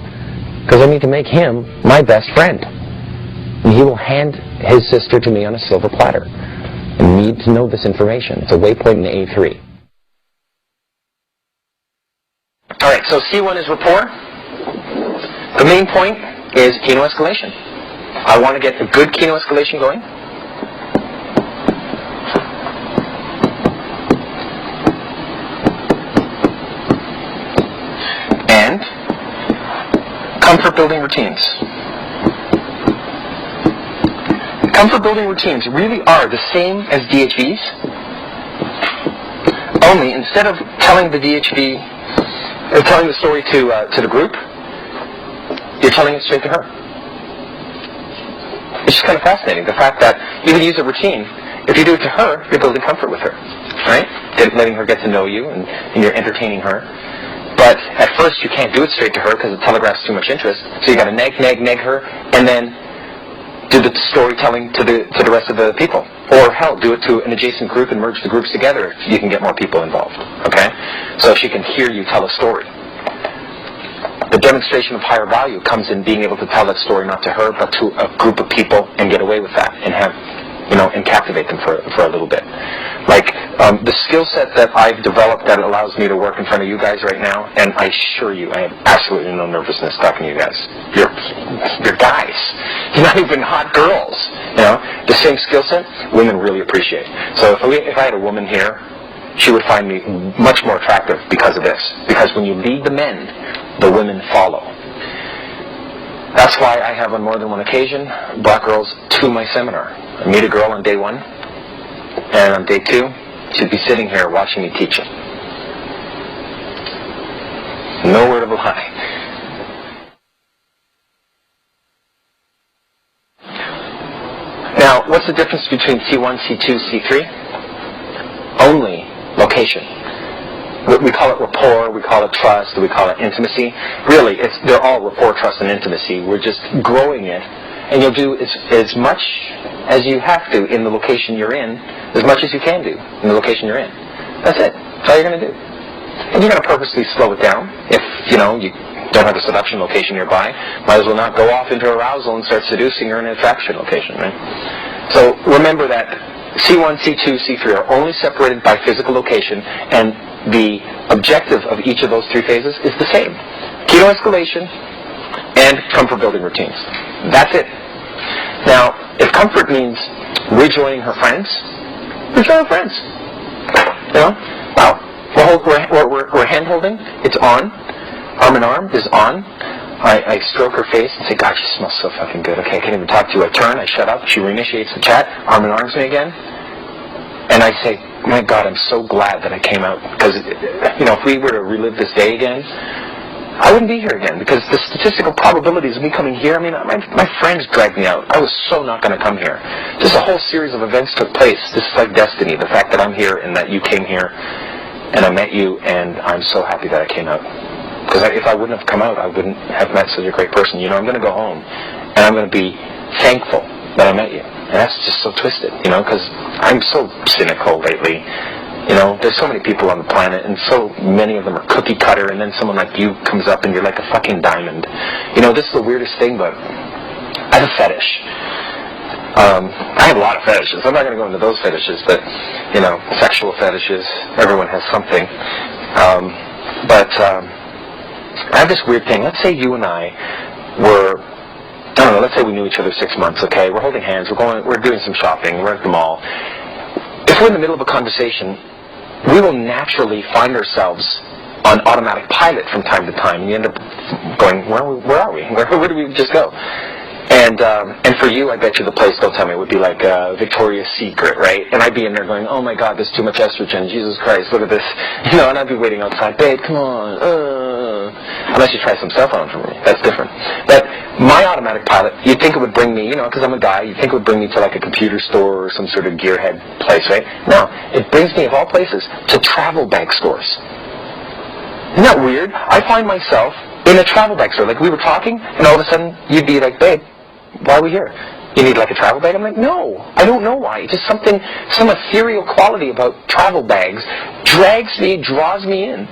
because I need to make him my best friend. And he will hand his sister to me on a silver platter. I need to know this information. It's a waypoint in A3. All right, so C1 is rapport. The main point is kino escalation. I want to get a good kino escalation going. And comfort building routines. Comfort building routines really are the same as DHVs, only instead of telling the DHV, or telling the story to the group, you're telling it straight to her. It's just kind of fascinating. The fact that you can use a routine. If you do it to her, you're building comfort with her, right? Letting her get to know you, and you're entertaining her. But at first, you can't do it straight to her because it telegraphs too much interest. So you got to nag her, and then do the storytelling to the rest of the people. Or hell, do it to an adjacent group and merge the groups together if you can get more people involved. Okay? So she can hear you tell a story. The demonstration of higher value comes in being able to tell that story not to her, but to a group of people and get away with that and have, and captivate them for a little bit. Like the skill set that I've developed that allows me to work in front of you guys right now, and I assure you, I have absolutely no nervousness talking to you guys. You're guys. You're not even hot girls. The same skill set, women really appreciate. So if I had a woman here, she would find me much more attractive because of this. Because when you lead the men, the women follow. That's why I have on more than one occasion brought girls to my seminar. I meet a girl on day 1, and on day 2, she'd be sitting here watching me teach it. No word of a lie. Now, what's the difference between C1, C2, C3? Only location. We call it rapport, we call it trust, we call it intimacy. Really, they're all rapport, trust, and intimacy. We're just growing it, and you'll do as much as you have to in the location you're in, as much as you can do in the location you're in. That's it. That's all you're going to do. And you're going to purposely slow it down if, you don't have a seduction location nearby. Might as well not go off into arousal and start seducing her in an attraction location, right? So remember that C1, C2, C3 are only separated by physical location, and the objective of each of those 3 phases is the same. Keto escalation and comfort building routines. That's it. Now, if comfort means rejoining her friends, rejoin her friends. Wow. We're hand holding. It's on. Arm in arm is on. I stroke her face and say, God, she smells so fucking good. Okay, I can't even talk to you. I turn, I shut up. She reinitiates the chat. Arm in arms me again. And I say, my God, I'm so glad that I came out. Because, if we were to relive this day again, I wouldn't be here again. Because the statistical probabilities of me coming here, my friends dragged me out. I was so not going to come here. Just a whole series of events took place. This is like destiny. The fact that I'm here and that you came here and I met you, and I'm so happy that I came out. Because if I wouldn't have come out, I wouldn't have met such a great person. I'm going to go home, and I'm going to be thankful that I met you. And that's just so twisted, because I'm so cynical lately. There's so many people on the planet, and so many of them are cookie cutter, and then someone like you comes up, and you're like a fucking diamond. This is the weirdest thing, but I have a fetish. I have a lot of fetishes. I'm not going to go into those fetishes, but, sexual fetishes. Everyone has something. But I have this weird thing. Let's say you and I were, let's say we knew each other 6 months, okay? We're holding hands, we're doing some shopping, we're at the mall. If we're in the middle of a conversation, we will naturally find ourselves on automatic pilot from time to time. And you end up going, where are we? Where did we just go? And for you, I bet you the place, don't tell me, would be like Victoria's Secret, right? And I'd be in there going, oh my God, there's too much estrogen. Jesus Christ, look at this. And I'd be waiting outside. Babe, come on. Unless you try some stuff on for me. That's different. But my automatic pilot, you'd think it would bring me, because I'm a guy, you'd think it would bring me to like a computer store or some sort of gearhead place, right? No, it brings me, of all places, to travel bag stores. Isn't that weird? I find myself in a travel bag store. Like, we were talking, and all of a sudden, you'd be like, babe, why are we here? You need like a travel bag? I'm like, no, I don't know why. It's just some ethereal quality about travel bags draws me in.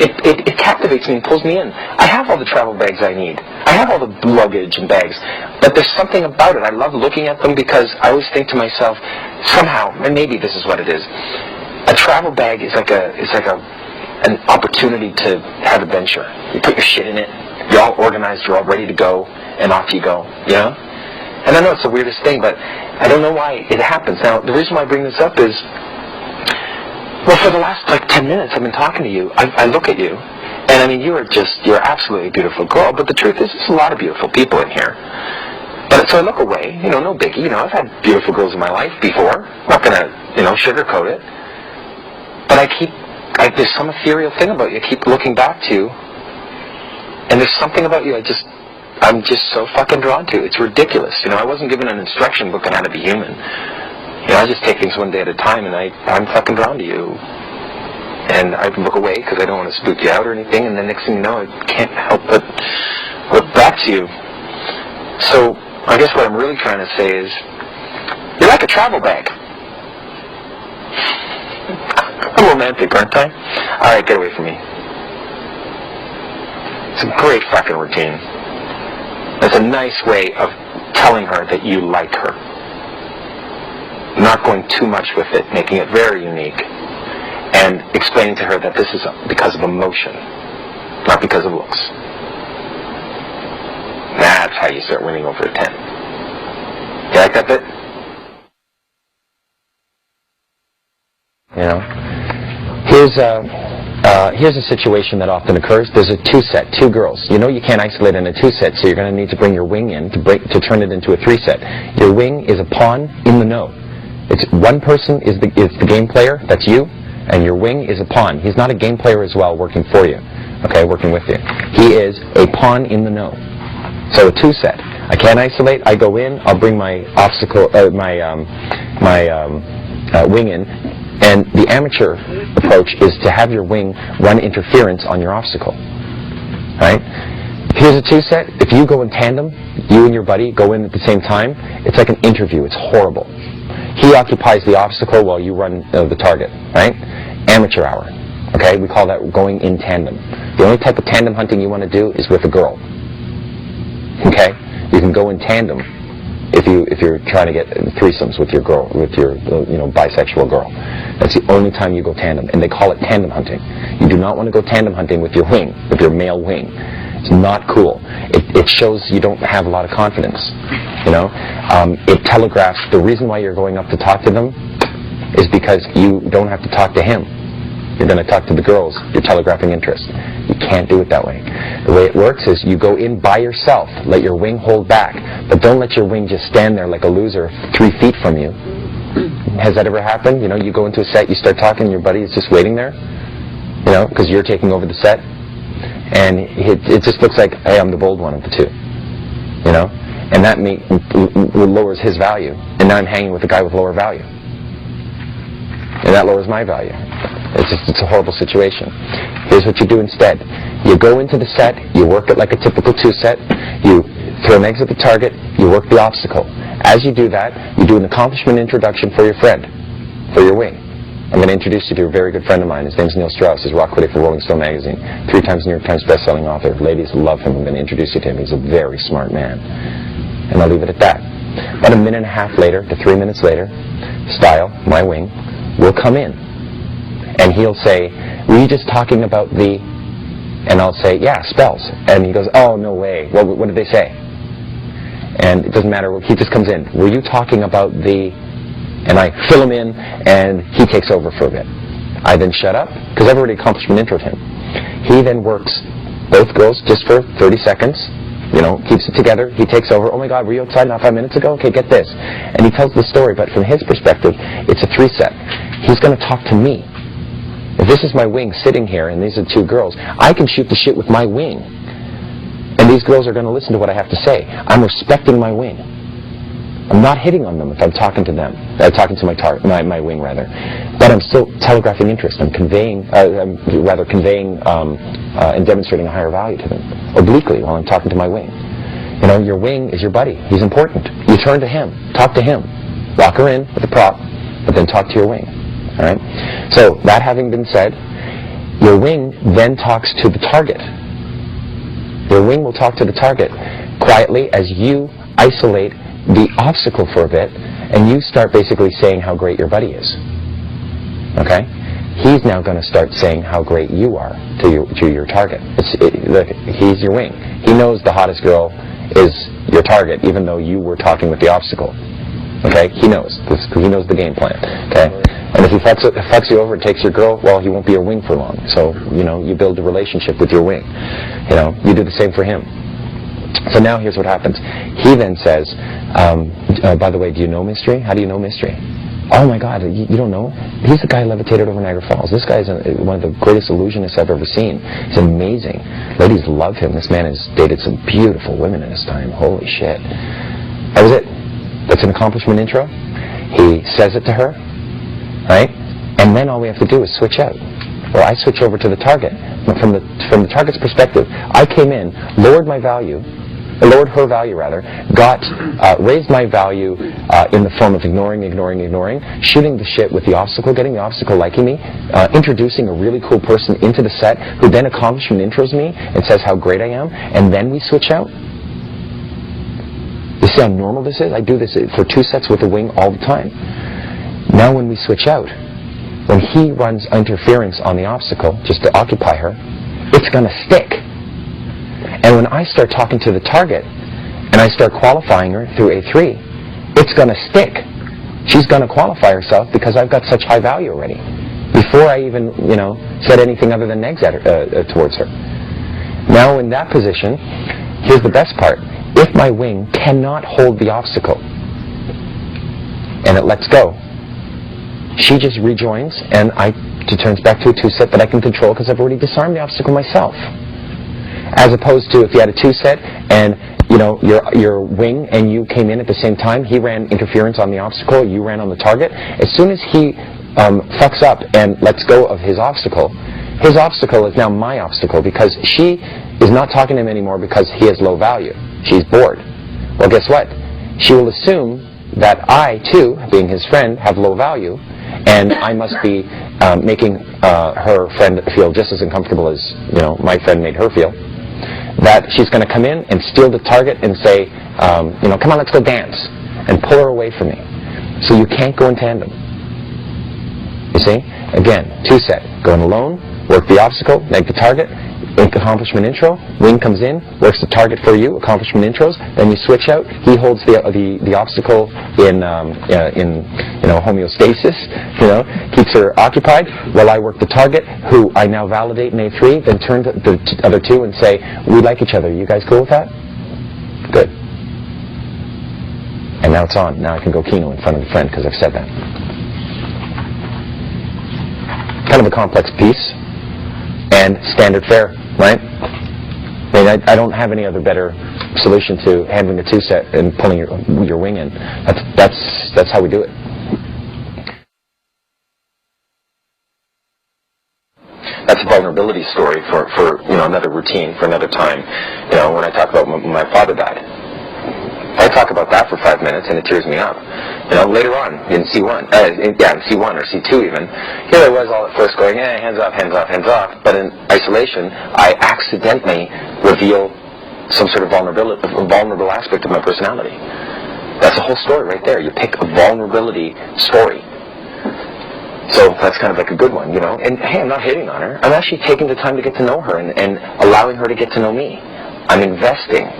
It captivates me and pulls me in. I have all the travel bags I need. I have all the luggage and bags. But there's something about it. I love looking at them because I always think to myself, somehow, and maybe this is what it is, a travel bag is like an opportunity to have adventure. You put your shit in it, you're all organized, you're all ready to go, and off you go, And I know it's the weirdest thing, but I don't know why it happens. Now, the reason why I bring this up is, well, for the last 10 minutes I've been talking to you, I look at you, and you're absolutely a beautiful girl, but the truth is there's a lot of beautiful people in here. But so I look away, no biggie, I've had beautiful girls in my life before. I'm not going to, sugarcoat it. But there's some ethereal thing about you I keep looking back to, and there's something about you I I'm just so fucking drawn to. It's ridiculous. You know, I wasn't given an instruction book on how to be human. You know, I just take things one day at a time, and I'm fucking drawn to you. And I look away because I don't want to spook you out or anything, and the next thing you know, I can't help but look back to you. So, I guess what I'm really trying to say is, you're like a travel bag. I'm romantic, aren't I? Alright, get away from me. It's a great fucking routine. It's a nice way of telling her that you like her. Not going too much with it, making it very unique. And explaining to her that this is because of emotion, not because of looks. That's how you start winning over a 10. You like that bit? You know? Here's a situation that often occurs. There's a 2-set, 2 girls. You know you can't isolate in a 2-set, so you're going to need to bring your wing in to turn it into a 3-set. Your wing is a pawn in the know. It's one person is the game player, that's you, and your wing is a pawn. He's not a game player as well, working for you, okay, working with you. He is a pawn in the know. So a 2-set. I can't isolate. I go in. I'll bring my wing in. And the amateur approach is to have your wing run interference on your obstacle. Right? Here's a 2-set. If you go in tandem, you and your buddy go in at the same time, it's like an interview. It's horrible. He occupies the obstacle while you run the target. Right? Amateur hour. Okay? We call that going in tandem. The only type of tandem hunting you want to do is with a girl. Okay? You can go in tandem if you're trying to get threesomes with your girl, with your bisexual girl. That's the only time you go tandem, and they call it tandem hunting. You do not want to go tandem hunting with your wing, with your male wing. It's not cool. It shows you don't have a lot of confidence. You know, it telegraphs the reason why you're going up to talk to them is because you don't have to talk to him. You're going to talk to the girls. You're telegraphing interest. You can't do it that way. The way it works is you go in by yourself. Let your wing hold back. But don't let your wing just stand there like a loser 3 feet from you. Has that ever happened? You know, you go into a set, you start talking, and your buddy is just waiting there. You know, because you're taking over the set. And it just looks like, hey, I'm the bold one of the two. You know? And that lowers his value. And now I'm hanging with a guy with lower value. And that lowers my value. It's a horrible situation. Here's what you do instead. You go into the set, you work it like a typical 2-set, you throw an eggs at the target, you work the obstacle. As you do that, you do an accomplishment introduction for your friend, for your wing. I'm going to introduce you to a very good friend of mine. His name's Neil Strauss. He's rock critic for Rolling Stone magazine. 3 times New York Times best-selling author. Ladies love him. I'm going to introduce you to him. He's a very smart man. And I'll leave it at that. About a minute and a half later to 3 minutes later, Style, my wing, will come in. And he'll say, were you just talking about the... And I'll say, yeah, spells. And he goes, oh, no way. Well, what did they say? And it doesn't matter. He just comes in. Were you talking about the... And I fill him in, and he takes over for a bit. I then shut up, because I've already accomplishment introed him. He then works both girls just for 30 seconds. You know, keeps it together. He takes over. Oh my God, were you outside not 5 minutes ago? Okay, get this. And he tells the story, but from his perspective, it's a 3-set. He's going to talk to me. If this is my wing sitting here, and these are 2 girls, I can shoot the shit with my wing. And these girls are going to listen to what I have to say. I'm respecting my wing. I'm not hitting on them if I'm talking to them. Talking to my wing, rather. But I'm still telegraphing interest. I'm conveying and demonstrating a higher value to them. Obliquely, while I'm talking to my wing. You know, your wing is your buddy. He's important. You turn to him. Talk to him. Lock her in with a prop, but then talk to your wing. All right? So, that having been said, your wing then talks to the target. Your wing will talk to the target quietly as you isolate the obstacle for a bit, and you start basically saying how great your buddy is. Okay? He's now going to start saying how great you are to your target. He's your wing. He knows the hottest girl is your target, even though you were talking with the obstacle. Okay? He knows. He knows the game plan. Okay? And if he fucks you over and takes your girl, well, he won't be your wing for long. So, you know, you build a relationship with your wing. You know, you do the same for him. So now here's what happens. He then says, by the way, do you know mystery? How do you know mystery? Oh my God, you don't know? He's the guy who levitated over Niagara Falls. This guy is one of the greatest illusionists I've ever seen. He's amazing. Ladies love him. This man has dated some beautiful women in his time. Holy shit. That was it. That's an accomplishment intro. He says it to her, right? And then all we have to do is switch out. Well, I switch over to the target. From the target's perspective, I came in, lowered her value, raised my value in the form of ignoring, shooting the shit with the obstacle, getting the obstacle liking me, introducing a really cool person into the set who then accomplishment intros me and says how great I am, and then we switch out. You see how normal this is? I do this for 2 sets with the wing all the time. Now when we switch out, when he runs interference on the obstacle just to occupy her, it's going to stick. And when I start talking to the target and I start qualifying her through A3, it's going to stick. She's going to qualify herself because I've got such high value already. Before I even, said anything other than negs towards her. Now in that position, here's the best part. If my wing cannot hold the obstacle and it lets go, she just rejoins and it turns back to a 2-set that I can control because I've already disarmed the obstacle myself. As opposed to if you had a 2-set and your wing and you came in at the same time, he ran interference on the obstacle, you ran on the target. As soon as he fucks up and lets go of his obstacle is now my obstacle because she is not talking to him anymore because he has low value. She's bored. Well, guess what? She will assume that I, too, being his friend, have low value, and I must be making her friend feel just as uncomfortable as, my friend made her feel. That she's going to come in and steal the target and say, come on, let's go dance, and pull her away from me. So you can't go in tandem. You see? Again, 2-set. Going alone, work the obstacle, make the target, accomplishment intro, wing comes in, works the target for you, accomplishment intros, then you switch out, he holds the obstacle in homeostasis, keeps her occupied, while I work the target, who I now validate in A3, then turn to the other 2 and say, we like each other, you guys cool with that? Good. And now it's on, now I can go Kino in front of the friend because I've said that. Kind of a complex piece. And standard fare, right? I mean, I don't have any other better solution to handling a 2-set and pulling your wing in. That's how we do it. That's a vulnerability story for another routine, for another time. When I talk about when my father died. I talk about that for 5 minutes and it tears me up. Later on in C1, in C1 or C2 even, here I was all at first going, hands off. But in isolation, I accidentally reveal some sort of vulnerable aspect of my personality. That's the whole story right there. You pick a vulnerability story. So that's kind of like a good one, And hey, I'm not hating on her. I'm actually taking the time to get to know her and allowing her to get to know me. I'm investing.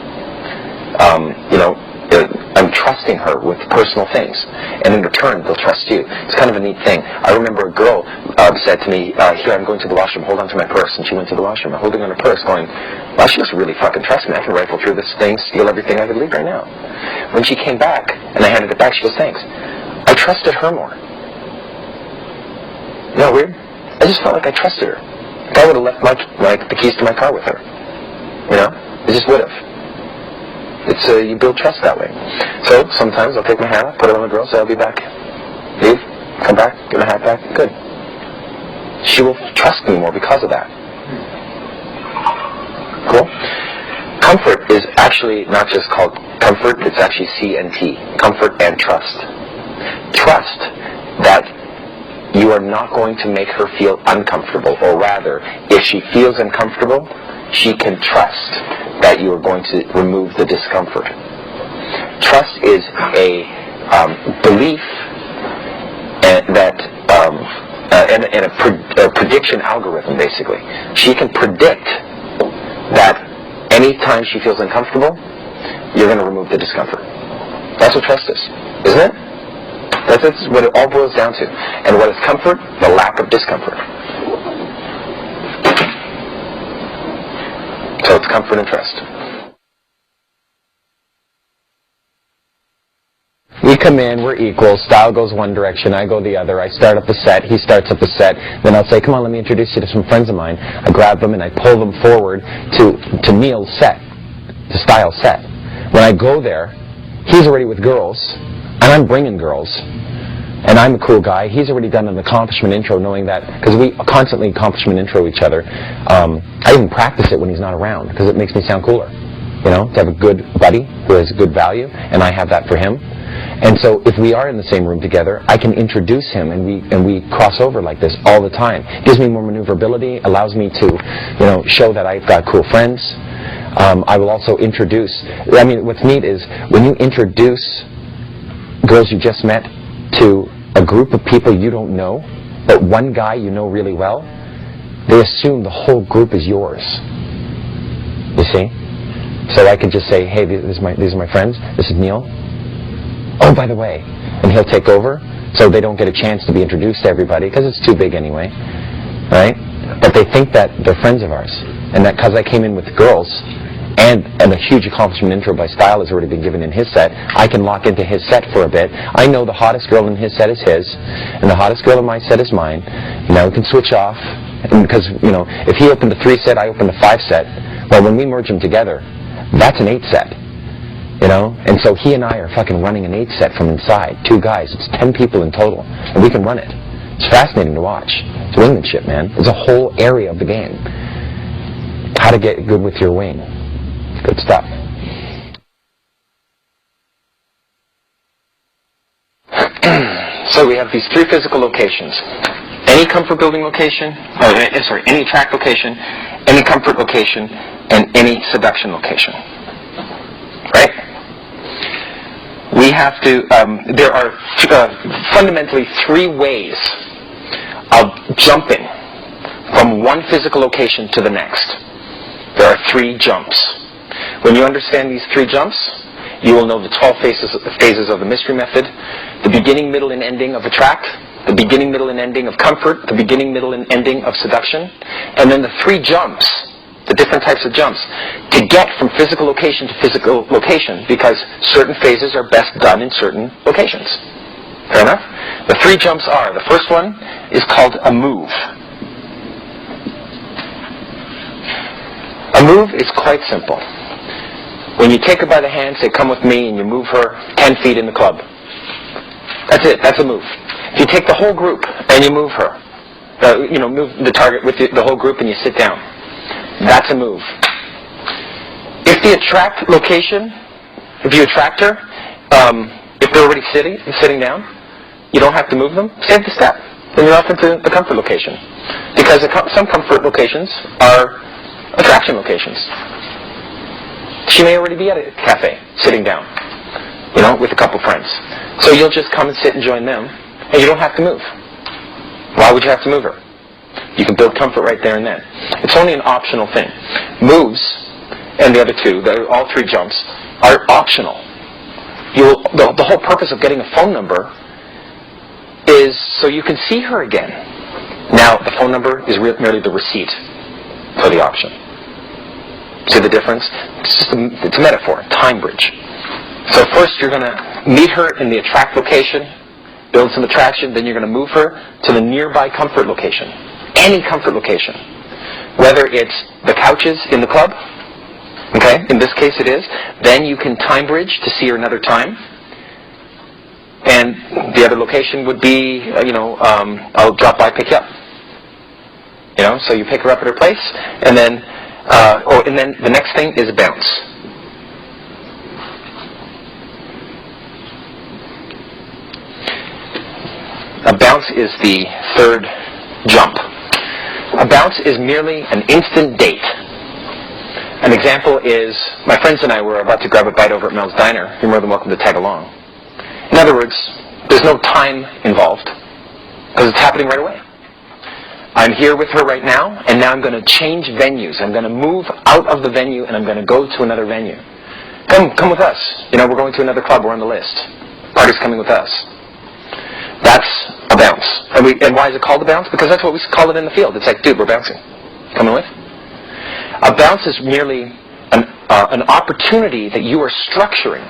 I'm trusting her with personal things, and in return, they'll trust you. It's kind of a neat thing. I remember a girl said to me, here, I'm going to the washroom, hold on to my purse, and she went to the washroom, holding on her purse, going, well, she must really fucking trust me. I can rifle through this thing, steal everything, I could leave right now. When she came back, and I handed it back, she goes, thanks. I trusted her more. Isn't that weird? I just felt like I trusted her. Like I would have left the keys to my car with her. I just would have. It's you build trust that way. So sometimes I'll take my hat off, put it on the girl, say I'll be back. Leave, come back, get my hat back. Good. She will trust me more because of that. Cool. Comfort is actually not just called comfort; it's actually C&T. Comfort and trust. Trust that you are not going to make her feel uncomfortable, or rather, if she feels uncomfortable, she can trust that you are going to remove the discomfort. Trust is a belief and a prediction algorithm, basically. She can predict that anytime she feels uncomfortable, you're going to remove the discomfort. That's what trust is, isn't it? That's what it all boils down to. And what is comfort? The lack of discomfort. So it's comfort and trust. We come in, we're equal, style goes one direction, I go the other, I start up a set, he starts up a set, then I'll say, come on, let me introduce you to some friends of mine. I grab them and I pull them forward to Neil's set, to Style's set. When I go there, he's already with girls, and I'm bringing girls, and I'm a cool guy. He's already done an accomplishment intro knowing that, because we constantly accomplishment intro each other. I even practice it when he's not around, because it makes me sound cooler. You know, to have a good buddy who has good value, and I have that for him. And so if we are in the same room together, I can introduce him, and we cross over like this all the time. It gives me more maneuverability, allows me to, you know, show that I've got cool friends. I will also introduce, I mean, what's neat is when you introduce girls you just met to a group of people you don't know, but one guy you know really well, they assume the whole group is yours. You see? So I could just say, hey, these are my friends, this is Neil. Oh, by the way, and he'll take over, so they don't get a chance to be introduced to everybody, because it's too big anyway, right? But they think that they're friends of ours, and that because I came in with girls, and a huge accomplishment intro by Style has already been given in his set, I can lock into his set for a bit. I know the hottest girl in his set is his, and the hottest girl in my set is mine. You know, we can switch off, and because, you know, if he opened a 3 set, I opened a 5 set, well, when we merge them together, that's an 8 set. You know? And so he and I are fucking running an 8 set from inside. 2 guys. It's 10 people in total. And we can run it. It's fascinating to watch. It's wingmanship, man. It's a whole area of the game. How to get good with your wing. Good stuff. So we have these 3 physical locations. Any comfort building location, any attract location, any comfort location, and any seduction location. Right? We have to, there are fundamentally 3 ways of jumping from one physical location to the next. There are 3 jumps. When you understand these 3 jumps, you will know the 12 phases of the mystery method, the beginning, middle, and ending of attract, the beginning, middle, and ending of comfort, the beginning, middle, and ending of seduction, and then the 3 jumps, the different types of jumps, to get from physical location to physical location, because certain phases are best done in certain locations. Fair enough? The 3 jumps are, the first one is called a move. A move is quite simple. When you take her by the hand, say, come with me, and you move her 10 feet in the club. That's it. That's a move. If you take the whole group and you move her, move the target with the whole group and you sit down, that's a move. If the attract location, if you attract her, if they're already sitting down, you don't have to move them, save the step. Then you're off into the comfort location. Because some comfort locations are attraction locations. She may already be at a cafe, sitting down, with a couple friends. So you'll just come and sit and join them, and you don't have to move. Why would you have to move her? You can build comfort right there and then. It's only an optional thing. Moves, and the other 2, all 3 jumps, are optional. The whole purpose of getting a phone number is so you can see her again. Now, the phone number is merely the receipt for the option. See the difference? It's a metaphor, time bridge. So first you're going to meet her in the attract location, build some attraction, then you're going to move her to the nearby comfort location. Any comfort location. Whether it's the couches in the club, okay, in this case it is, then you can time bridge to see her another time. And the other location would be, I'll drop by, pick you up. So you pick her up at her place, and then the next thing is a bounce. A bounce is the 3rd jump. A bounce is merely an instant date. An example is, my friends and I were about to grab a bite over at Mel's Diner. You're more than welcome to tag along. In other words, there's no time involved, because it's happening right away. I'm here with her right now, and now I'm going to change venues. I'm going to move out of the venue, and I'm going to go to another venue. Come with us. We're going to another club. We're on the list. Party's coming with us. That's a bounce. And why is it called a bounce? Because that's what we call it in the field. It's like, dude, we're bouncing. Coming with? A bounce is merely an opportunity that you are structuring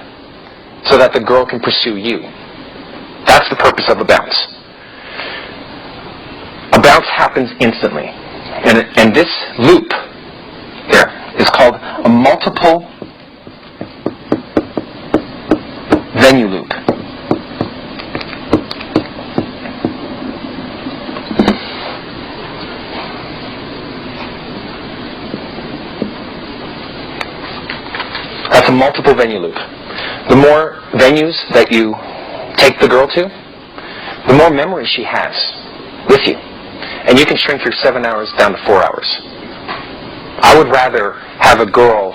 so that the girl can pursue you. That's the purpose of a bounce. A bounce happens instantly. And this loop here is called a multiple venue loop. That's a multiple venue loop. The more venues that you take the girl to, the more memory she has with you. And you can shrink your 7 hours down to 4 hours. I would rather have a girl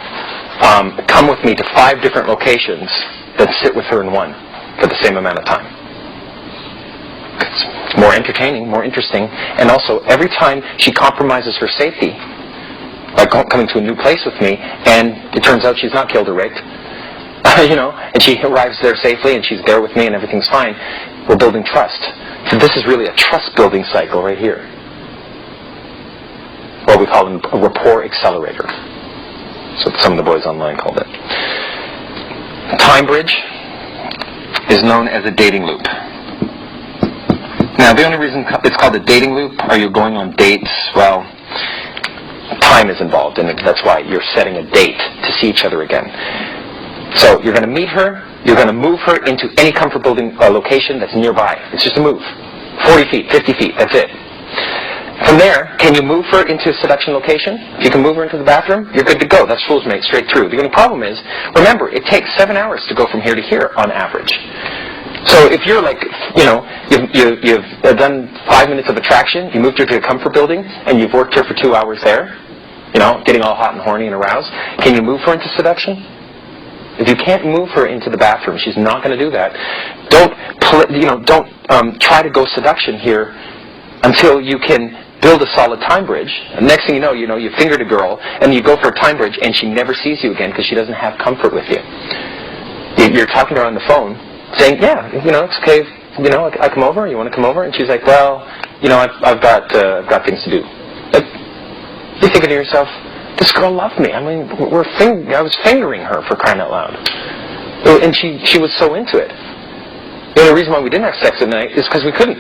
come with me to 5 different locations than sit with her in one for the same amount of time. It's more entertaining, more interesting, and also every time she compromises her safety, like coming to a new place with me, and it turns out she's not killed or raped, and she arrives there safely, and she's there with me, and everything's fine, we're building trust. So this is really a trust-building cycle right here. What we call a rapport accelerator. That's what some of the boys online called it. Time bridge is known as a dating loop. Now, the only reason it's called a dating loop, are you going on dates? Well, time is involved in it. That's why you're setting a date to see each other again. So you're going to meet her, you're going to move her into any comfort building location that's nearby. It's just a move. 40 feet, 50 feet, that's it. From there, can you move her into a seduction location? If you can move her into the bathroom, you're good to go. That's fool's mate, straight through. The only problem is, remember, it takes 7 hours to go from here to here on average. So if you're like, you've done 5 minutes of attraction, you moved her to a comfort building, and you've worked her for 2 hours there, getting all hot and horny and aroused, can you move her into seduction? If you can't move her into the bathroom, she's not going to do that. Don't try to go seduction here until you can build a solid time bridge. And next thing you know, you fingered a girl, and you go for a time bridge, and she never sees you again because she doesn't have comfort with you. You're talking to her on the phone, saying, "Yeah, it's okay. I come over. You want to come over?" And she's like, "Well, I've got things to do." Like, you're thinking to yourself, this girl loved me. I mean, I was fingering her, for crying out loud. And she was so into it. The only reason why we didn't have sex at night is because we couldn't.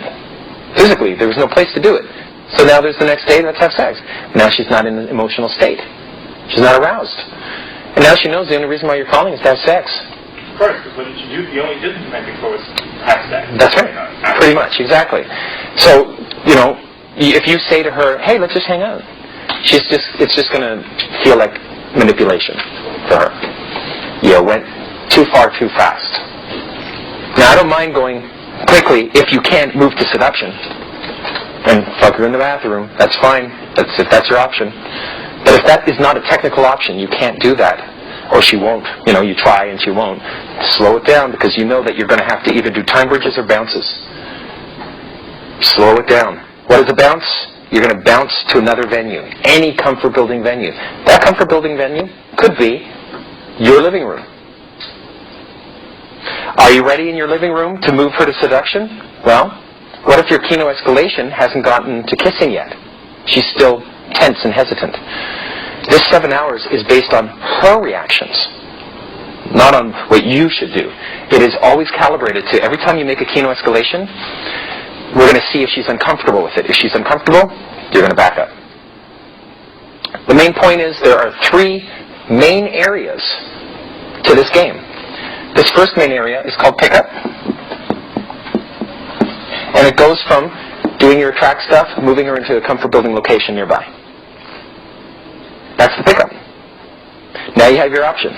Physically, there was no place to do it. So now there's the next day, let's have sex. Now she's not in an emotional state. She's not aroused. And now she knows the only reason why you're calling is to have sex. Of course, because you only did the night before was have sex. That's right. Pretty much, exactly. So, if you say to her, "Hey, let's just hang out," it's just going to feel like manipulation for her. You went too far too fast. Now, I don't mind going quickly if you can't move to seduction and fuck her in the bathroom. That's fine. If that's your option. But if that is not a technical option, you can't do that. Or she won't. You try and she won't. Slow it down, because you know that you're going to have to either do time bridges or bounces. Slow it down. What is a bounce? You're going to bounce to another venue. Any comfort building venue. That comfort building venue could be your living room. Are you ready in your living room to move her to seduction? Well, what if your kino escalation hasn't gotten to kissing yet? She's still tense and hesitant. This 7 hours is based on her reactions, not on what you should do. It is always calibrated to every time you make a kino escalation, we're going to see if she's uncomfortable with it. If she's uncomfortable, you're going to back up. The main point is there are 3 main areas to this game. This first main area is called pickup. And it goes from doing your attract stuff, moving her into a comfort building location nearby. That's the pickup. Now you have your option.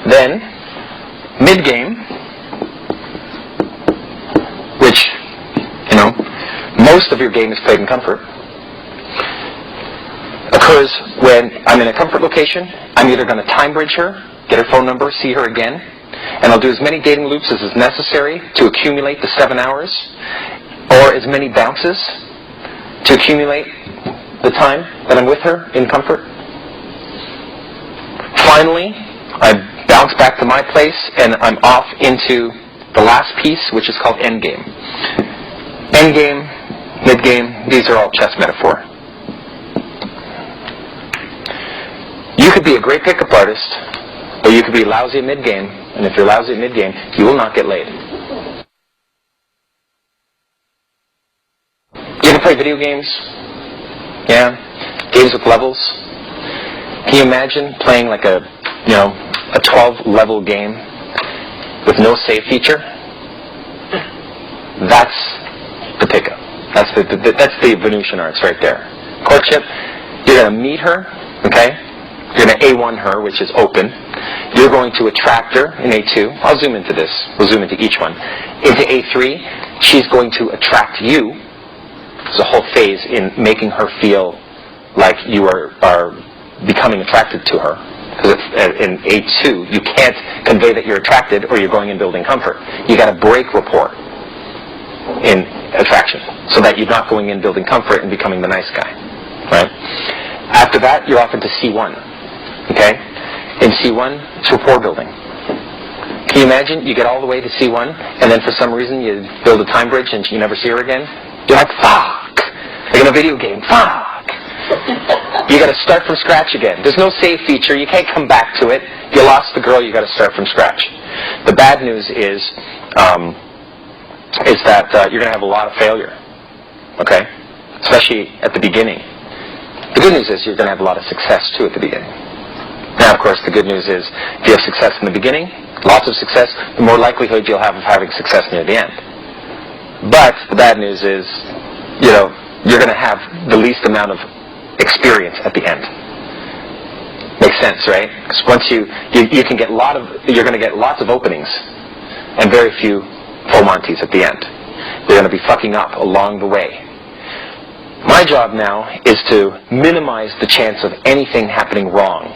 Then, mid-game, which, most of your game is played in comfort, occurs when I'm in a comfort location. I'm either going to time bridge her, get her phone number, see her again, and I'll do as many dating loops as is necessary to accumulate the 7 hours, or as many bounces to accumulate the time that I'm with her in comfort. Finally, I bounce back to my place, and I'm off into the last piece, which is called endgame. Endgame, midgame, these are all chess metaphor. You could be a great pickup artist, or you could be lousy at midgame, and if you're lousy at midgame, you will not get laid. play video games? Yeah? Games with levels? Can you imagine playing like a 12-level game with no save feature? That's the pickup. That's the Venusian arts right there. Courtship, you're going to meet her, okay? You're going to A1 her, which is open. You're going to attract her in A2. I'll zoom into this. We'll zoom into each one. Into A3, she's going to attract you. There's a whole phase in making her feel like you are becoming attracted to her. Because in A2, you can't convey that you're attracted or you're going in building comfort. You got to break rapport in attraction so that you're not going in building comfort and becoming the nice guy. Right? After that, you're off into C1. Okay? In C1, it's rapport building. Can you imagine you get all the way to C1 and then for some reason you build a time bridge and you never see her again? You're like, fuck! Like in a video game, fuck! You got to start from scratch again. There's no save feature. You can't come back to it. You lost the girl. You got to start from scratch. The bad news is that you're going to have a lot of failure. Okay, especially at the beginning. The good news is you're going to have a lot of success too at the beginning. Now, of course, the good news is if you have success in the beginning, lots of success, the more likelihood you'll have of having success near the end. But the bad news is, you're going to have the least amount of experience at the end. Makes sense, right? Because once you can get you're going to get lots of openings and very few full Monties at the end. You're going to be fucking up along the way. My job now is to minimize the chance of anything happening wrong